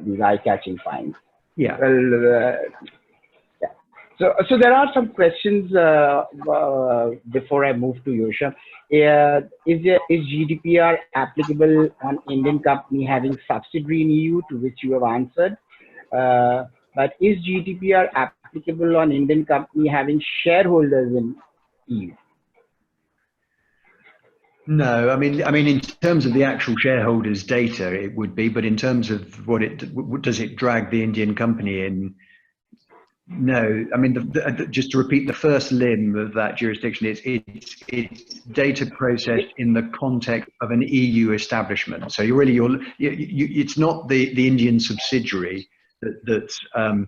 these eye-catching fines. Yeah. Well, So there are some questions before I move to Yosha. Is GDPR applicable on Indian company having subsidiary in EU, to which you have answered? But is GDPR applicable on Indian company having shareholders in EU? No, I mean, in terms of the actual shareholders' data, it would be, but in terms of does it drag the Indian company in? No, I mean, just to repeat, the first limb of that jurisdiction is it's data processed in the context of an EU establishment. So it's not the Indian subsidiary that's so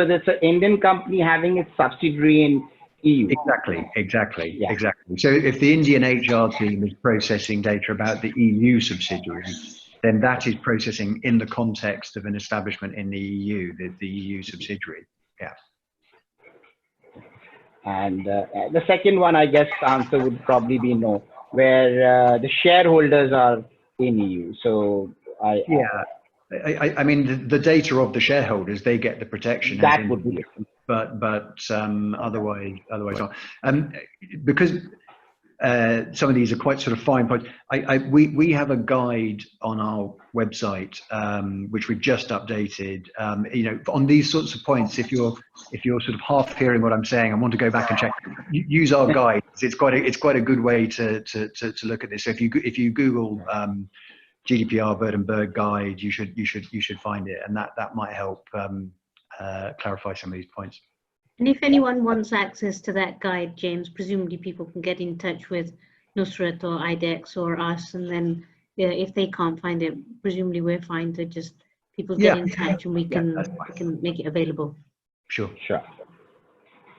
that's an Indian company having its subsidiary in EU. Exactly. So if the Indian HR team is processing data about the EU subsidiary, then that is processing in the context of an establishment in the EU, the EU subsidiary. Yeah. And the second one, I guess, answer would probably be no, where the shareholders are in EU. So I mean, the data of the shareholders, they get the protection. That would be different. But otherwise not. Because some of these are quite sort of fine points. We have a guide on our website which we've just updated. You know, on these sorts of points, if you're sort of half hearing what I'm saying and want to go back and check, use our guide. It's quite a good way to look at this. So if you Google GDPR Bird guide, you should find it, and that might help clarify some of these points. And if anyone wants access to that guide, James, presumably people can get in touch with Nusrat or IDEX or us, and then if they can't find it, presumably we're fine to just people get in touch and we can make it available. Sure.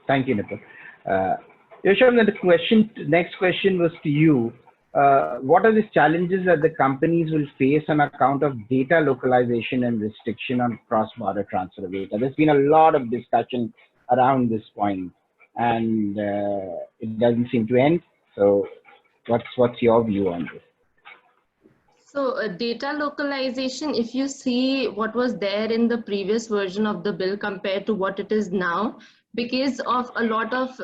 Thank you, Nipul. Yosham, the next question was to you. What are the challenges that the companies will face on account of data localization and restriction on cross-border transfer of data? There's been a lot of discussion around this point, and it doesn't seem to end. So what's your view on this? So data localization, if you see what was there in the previous version of the bill compared to what it is now, because of a lot of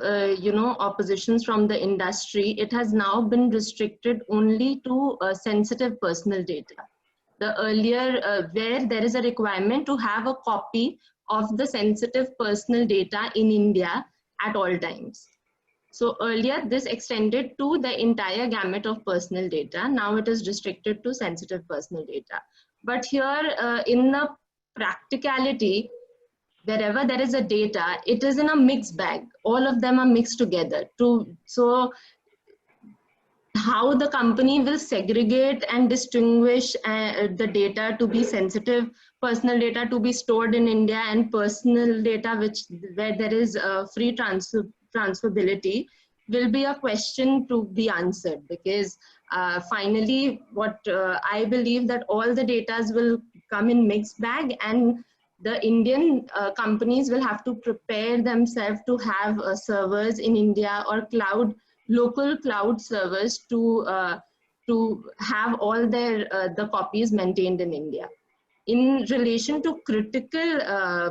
oppositions from the industry, it has now been restricted only to sensitive personal data. The earlier, where there is a requirement to have a copy of the sensitive personal data in India at all times. So earlier this extended to the entire gamut of personal data. Now it is restricted to sensitive personal data. But here in the practicality, wherever there is a data, it is in a mixed bag. All of them are mixed together. So how the company will segregate and distinguish the data to be sensitive personal data to be stored in India and personal data where there is free transferability will be a question to be answered, because finally what I believe that all the data will come in mixed bag, and the Indian companies will have to prepare themselves to have servers in India or local cloud servers to have all their the copies maintained in India. In relation to critical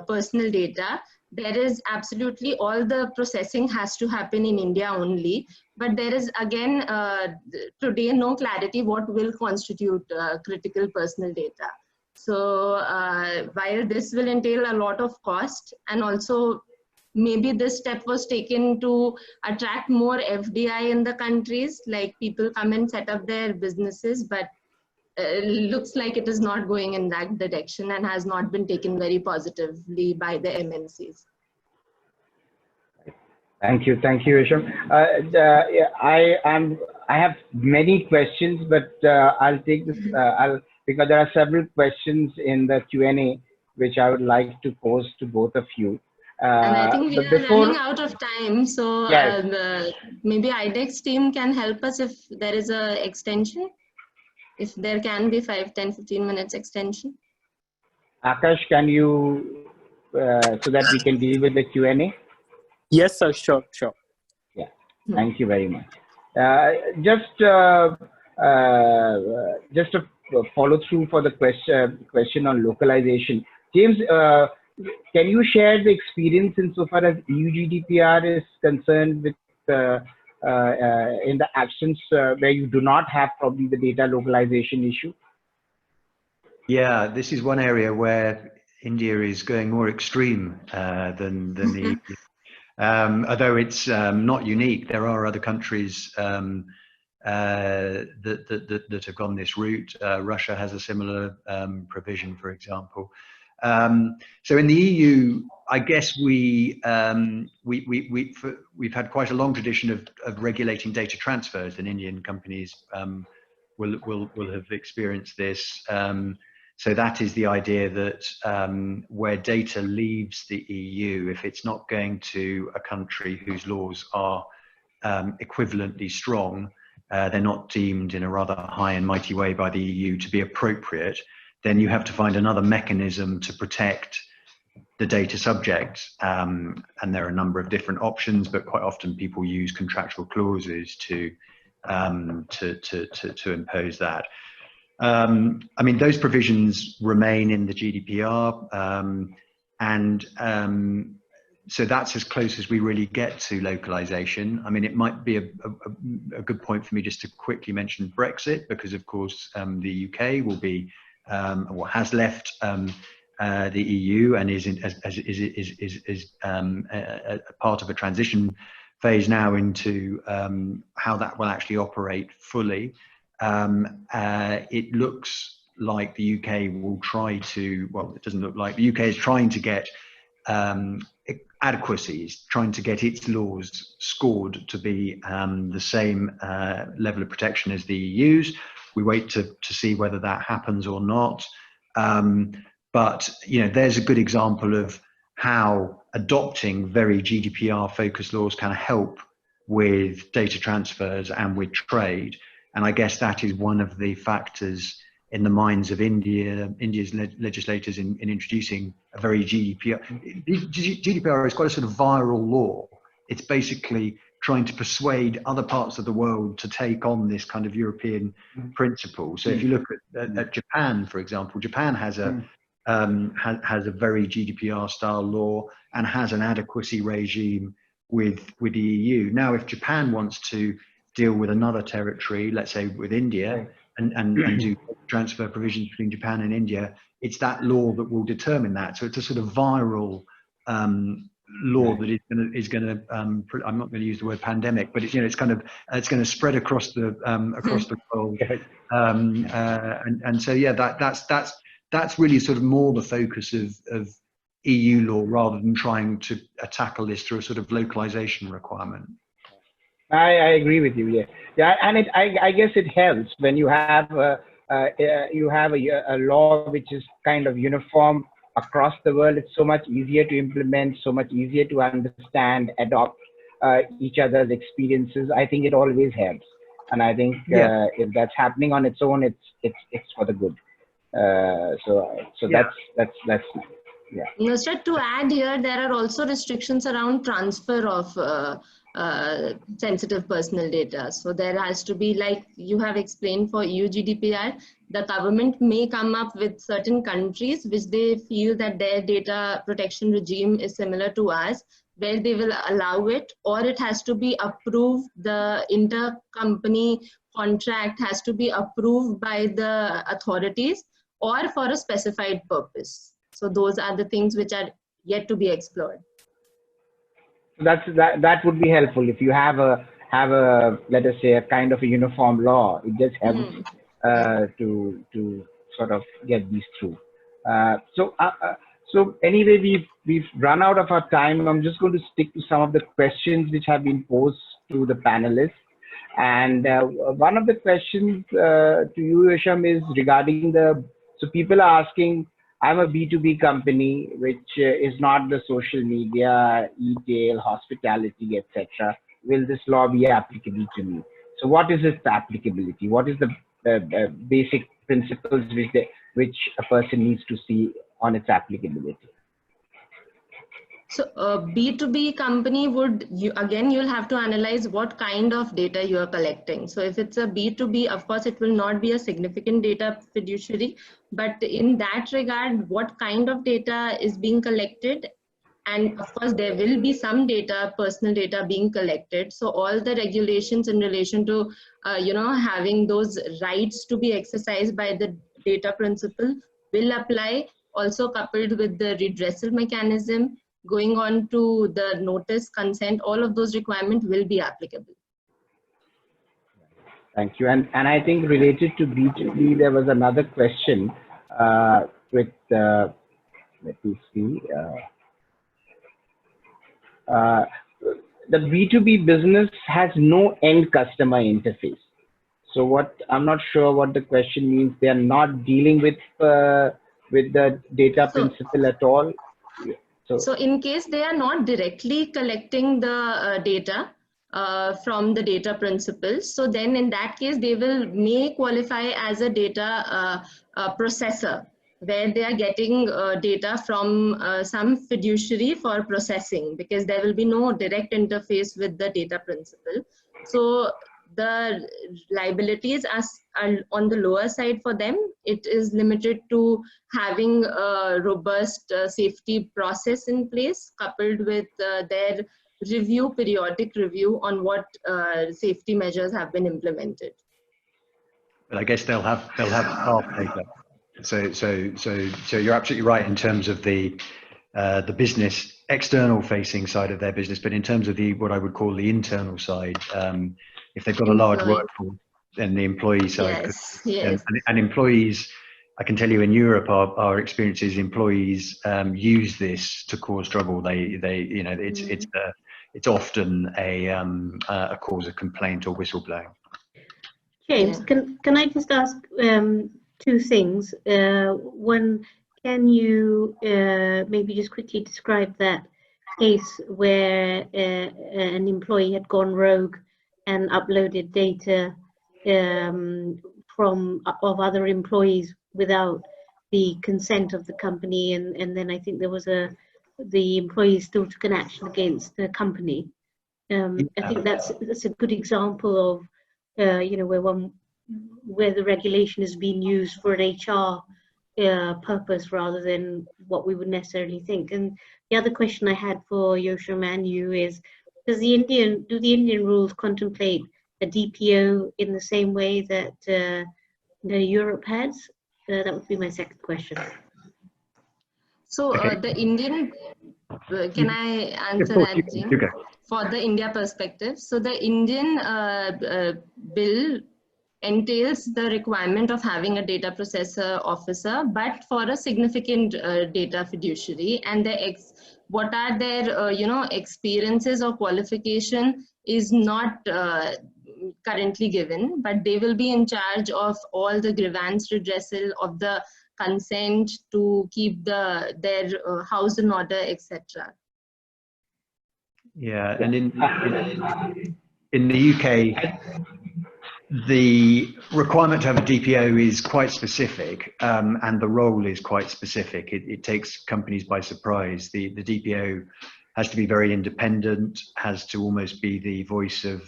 personal data, there is absolutely all the processing has to happen in India only, but there is again today no clarity what will constitute critical personal data. So while this will entail a lot of cost, and also maybe this step was taken to attract more FDI in the countries, like people come and set up their businesses, but looks like it is not going in that direction and has not been taken very positively by the MNCs. Thank you, Yosham. I have many questions, but I'll take this. Because there are several questions in the Q&A which I would like to pose to both of you. And I think we are running out of time, so yes. Maybe IDEX team can help us if there is an extension. If there can be 5, 10, 15 minutes extension. Akash, can you, so that we can deal with the Q&A? Yes, sir, sure. Yeah, thank you very much. Just a follow through for the question on localization. James, can you share the experience insofar as EU GDPR is concerned with in the actions where you do not have probably the data localization issue? Yeah, this is one area where India is going more extreme than the EU. Although it's not unique, there are other countries that have gone this route. Russia has a similar provision, for example. So in the EU, I guess we've had quite a long tradition of regulating data transfers, and Indian companies will have experienced this. So that is the idea that where data leaves the EU, if it's not going to a country whose laws are equivalently strong, they're not deemed in a rather high and mighty way by the EU to be appropriate, then you have to find another mechanism to protect the data subjects. And there are a number of different options, but quite often people use contractual clauses to impose that. I mean, those provisions remain in the GDPR, so that's as close as we really get to localization. I mean, it might be a good point for me just to quickly mention Brexit, because of course the UK will be or has left the EU and is a part of a transition phase now into how that will actually operate fully. It looks like the UK will try to, well, it doesn't look like, the UK is trying to get adequacies, trying to get its laws scored to be the same level of protection as the EU's. We wait to see whether that happens or not. But you know, there's a good example of how adopting very GDPR-focused laws can help with data transfers and with trade. And I guess that is one of the factors in the minds of India's legislators in introducing a very GDPR. GDPR is quite a sort of viral law. It's basically trying to persuade other parts of the world to take on this kind of European principle. So if you look at Japan, for example, Japan has a very GDPR-style law and has an adequacy regime with the EU. Now, if Japan wants to deal with another territory, let's say with India, and do transfer provisions between Japan and India, it's that law that will determine that. So it's a sort of viral law that is going to I'm not going to use the word pandemic, but it's, you know, it's going to spread across the world. And so yeah, that's really sort of more the focus of EU law rather than trying to tackle this through a sort of localization requirement. I agree with you. Yeah, and I guess it helps when you have a law which is kind of uniform across the world. It's so much easier to implement, so much easier to understand, adopt each other's experiences. I think it always helps, and I think if that's happening on its own, it's for the good. So that's yeah. Nusrat, to add here, there are also restrictions around transfer of sensitive personal data. So there has to be, like you have explained for EU GDPR, the government may come up with certain countries which they feel that their data protection regime is similar to us, where they will allow it, or it has to be approved. The intercompany contract has to be approved by the authorities or for a specified purpose. So those are the things which are yet to be explored. That would be helpful if you have a let us say a kind of a uniform law. It just helps to sort of get these through. So anyway, we've run out of our time. I'm just going to stick to some of the questions which have been posed to the panelists. And one of the questions to you, Yosham, is regarding so people are asking, I'm a B2B company, which is not the social media, e-tail, hospitality, etc. Will this law be applicable to me? So what is its applicability? What is the basic principles which a person needs to see on its applicability? So a B2B company you'll have to analyze what kind of data you are collecting. So if it's a B2B, of course, it will not be a significant data fiduciary, but in that regard, what kind of data is being collected? And of course, there will be some data, personal data being collected. So all the regulations in relation to, having those rights to be exercised by the data principle will apply, also coupled with the redressal mechanism, going on to the notice, consent, all of those requirements will be applicable. Thank you. And I think related to B2B, there was another question with, let me see, the B2B business has no end customer interface. So I'm not sure what the question means. They are not dealing with the data principle at all. So in case they are not directly collecting the data, from the data principles. So then in that case, they may qualify as a data processor, where they are getting data from some fiduciary for processing, because there will be no direct interface with the data principle. So the liabilities are on the lower side for them. It is limited to having a robust safety process in place, coupled with their periodic review on what safety measures have been implemented. But I guess they'll have staff data. So you're absolutely right in terms of the business external facing side of their business, but in terms of what I would call the internal side, if they've got a large workforce, then the employee side. Yes. And employees, I can tell you in Europe, our experience is employees use this to cause trouble. It's often a cause of complaint or whistleblowing. James, can I just ask two things? One, can you maybe just quickly describe that case where an employee had gone rogue and uploaded data of other employees without the consent of the company, and then I think there was the employee still took an action against the company. I think that's a good example of where the regulation is being used for an HR purpose rather than what we would necessarily think. And the other question I had for Yosham and you is, do the Indian rules contemplate a DPO in the same way that Europe has? That would be my second question. So the Indian, can I answer that, Jim? Okay. For the India perspective, so the Indian bill entails the requirement of having a data processor officer, but for a significant data fiduciary, and what are their experiences or qualification is not currently given, but they will be in charge of all the grievance redressal, of the consent to keep their house in order, etc. Yeah, and in the UK, the requirement to have a DPO is quite specific, and the role is quite specific. It takes companies by surprise. The DPO has to be very independent, has to almost be the voice of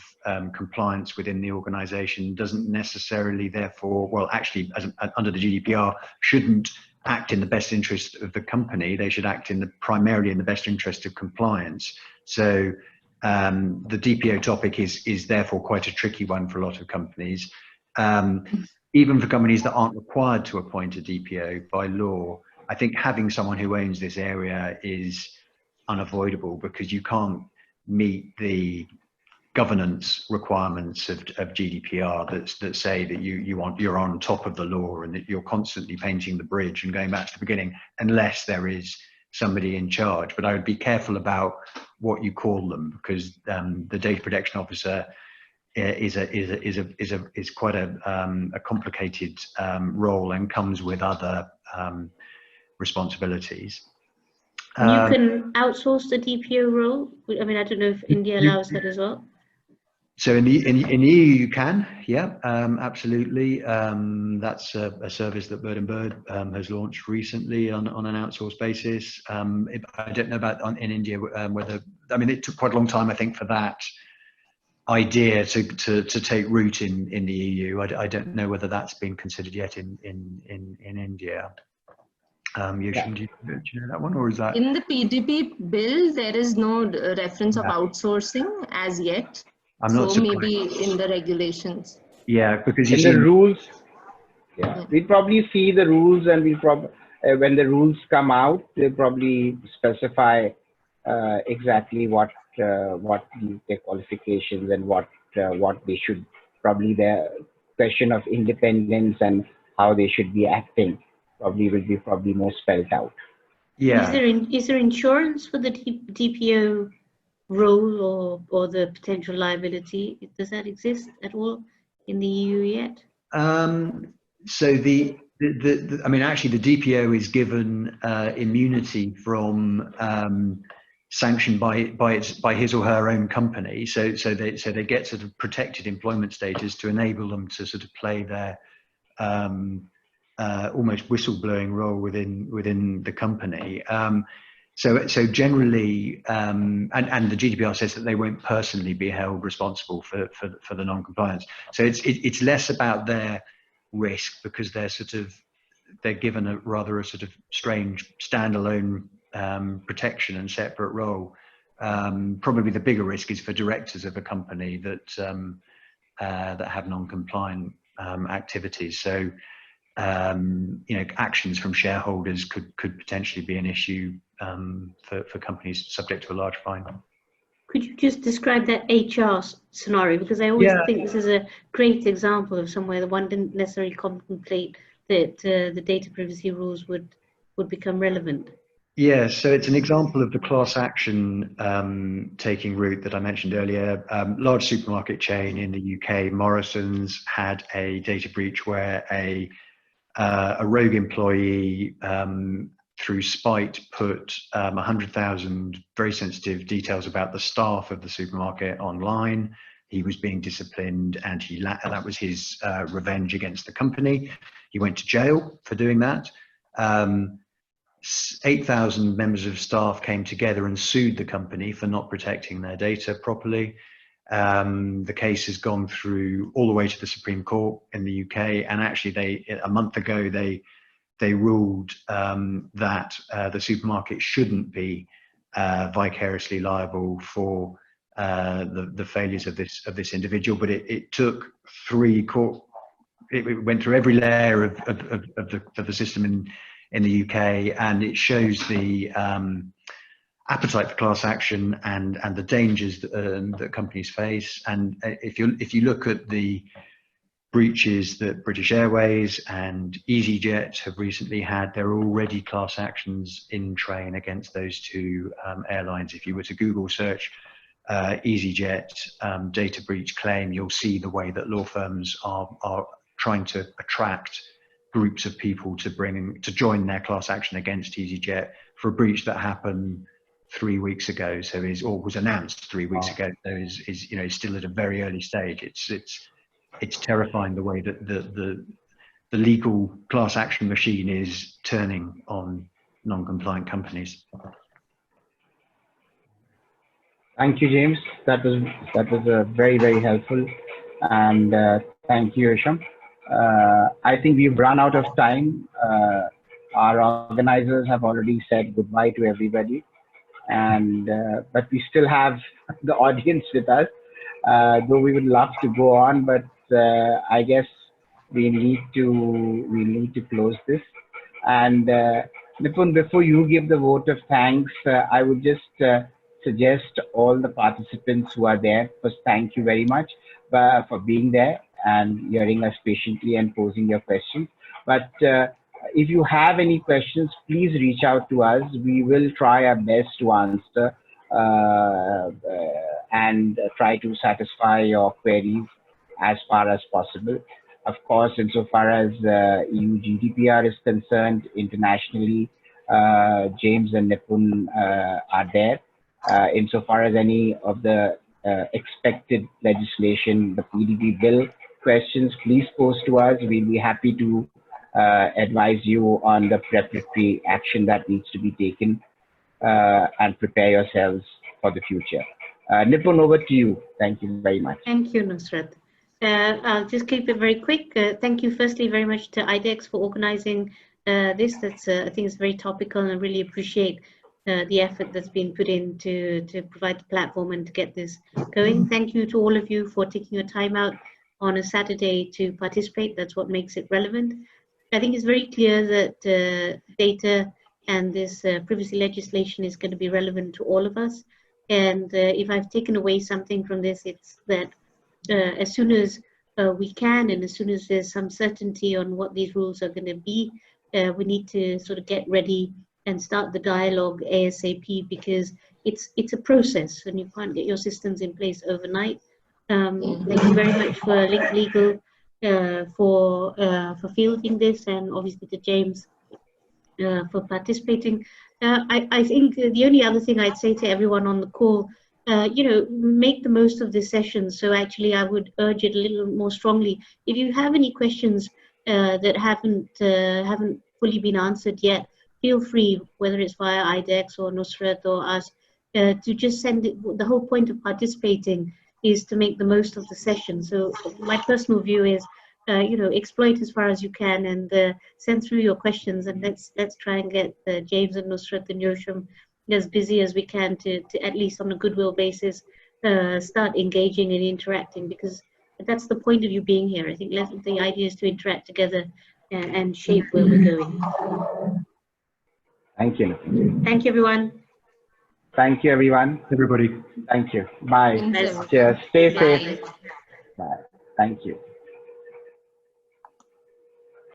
compliance within the organization, doesn't necessarily therefore, well, actually, under the GDPR, shouldn't act in the best interest of the company. They should act primarily in the best interest of compliance. So the DPO topic is therefore quite a tricky one for a lot of companies. Even for companies that aren't required to appoint a DPO by law, I think having someone who owns this area is unavoidable, because you can't meet the governance requirements of GDPR that say that you're on top of the law and that you're constantly painting the bridge and going back to the beginning, unless there is somebody in charge. But I would be careful about what you call them, because the data protection officer is quite a complicated role and comes with other responsibilities. You can outsource the DPO role. I mean, I don't know if India allows that as well. So in the EU you can, yeah, absolutely. That's a service that Bird and Bird has launched recently on an outsourced basis. I don't know about in India whether, I mean, it took quite a long time, I think, for that idea to take root in the EU. I don't know whether that's been considered yet in India. Yosham, do you know that one, or is that in the PDP bill? There is no reference of outsourcing as yet. I'm not surprised. Maybe in the regulations. Yeah, because in the rules, we'll probably see the rules, and we'll probably when the rules come out, they'll probably specify exactly what their qualifications and what they should, probably the question of independence and how they should be acting probably will be more spelled out. Yeah. Is there insurance for the DPO role or the potential liability? Does that exist at all in the EU yet? So I mean, actually, the DPO is given immunity from sanctioned by his or her own company. So they get sort of protected employment status to enable them to sort of play their almost whistleblowing role within the company. So generally, and the GDPR says that they won't personally be held responsible for the non-compliance. So it's less about their risk, because they're given a rather a sort of strange standalone protection and separate role. Probably the bigger risk is for directors of a company that have non-compliant activities. So actions from shareholders could potentially be an issue for companies subject to a large fine. Could you just describe that HR scenario? Because I always think this is a great example of somewhere that one didn't necessarily contemplate that the data privacy rules would become relevant. Yeah, so it's an example of the class action taking route that I mentioned earlier. Large supermarket chain in the UK, Morrison's, had a data breach where a rogue employee, through spite, put 100,000 very sensitive details about the staff of the supermarket online. He was being disciplined, and that was his revenge against the company. He went to jail for doing that. 8,000 members of staff came together and sued the company for not protecting their data properly. The case has gone through all the way to the Supreme Court in the UK, and actually a month ago they ruled that the supermarket shouldn't be vicariously liable for the failures of this individual. But it took it went through every layer of the system in the UK, and it shows the appetite for class action and the dangers that companies face. And if you look at the breaches that British Airways and EasyJet have recently had, there are already class actions in train against those two airlines. If you were to Google search EasyJet data breach claim, you'll see the way that law firms are trying to attract groups of people to join their class action against EasyJet for a breach that happened 3 weeks ago. Or was announced 3 weeks ago. So is still at a very early stage. It's terrifying the way that the legal class action machine is turning on non-compliant companies. Thank you, James. That was very, very helpful, and thank you, Hisham. I think we've run out of time. Our organizers have already said goodbye to everybody, and but we still have the audience with us. Though we would love to go on, but I guess we need to close this. And Nipun, before you give the vote of thanks, I would just suggest all the participants who are there, first, thank you very much for being there and hearing us patiently and posing your questions. But if you have any questions, please reach out to us. We will try our best to answer and try to satisfy your queries as far as possible. Of course, insofar as EU GDPR is concerned, internationally, James and Nipun are there. Insofar as any of the expected legislation, the PDP bill questions, please post to us. We'll be happy to advise you on the preparatory action that needs to be taken and prepare yourselves for the future. Nipun, over to you. Thank you very much. Thank you, Nusrat. I'll just keep it very quick. Thank you firstly very much to IDEX for organizing this. That's I think it's very topical, and I really appreciate the effort that's been put in to provide the platform and to get this going. Thank you to all of you for taking your time out on a Saturday to participate. That's what makes it relevant. I think it's very clear that data and this privacy legislation is going to be relevant to all of us. And if I've taken away something from this, it's that as soon as we can, and as soon as there's some certainty on what these rules are going to be, we need to sort of get ready and start the dialogue ASAP, because it's a process and you can't get your systems in place overnight. Thank you very much for Link Legal for fielding this, and obviously to James for participating. I think the only other thing I'd say to everyone on the call, make the most of this session. So actually, I would urge it a little more strongly. If you have any questions that haven't fully been answered yet, feel free, whether it's via IDEX or Nusrat or us, to just send it. The whole point of participating is to make the most of the session. So my personal view is, exploit as far as you can and send through your questions, and let's try and get James and Nusrat and Yosham as busy as we can to at least on a goodwill basis start engaging and interacting, because that's the point of you being here. I think the idea is to interact together and shape where we're going. Thank you. Thank you, everyone. Thank you, everyone. Everybody. Thank you. Bye. Thanks, everyone. Cheers. Stay Bye. safe. Bye. Thank you.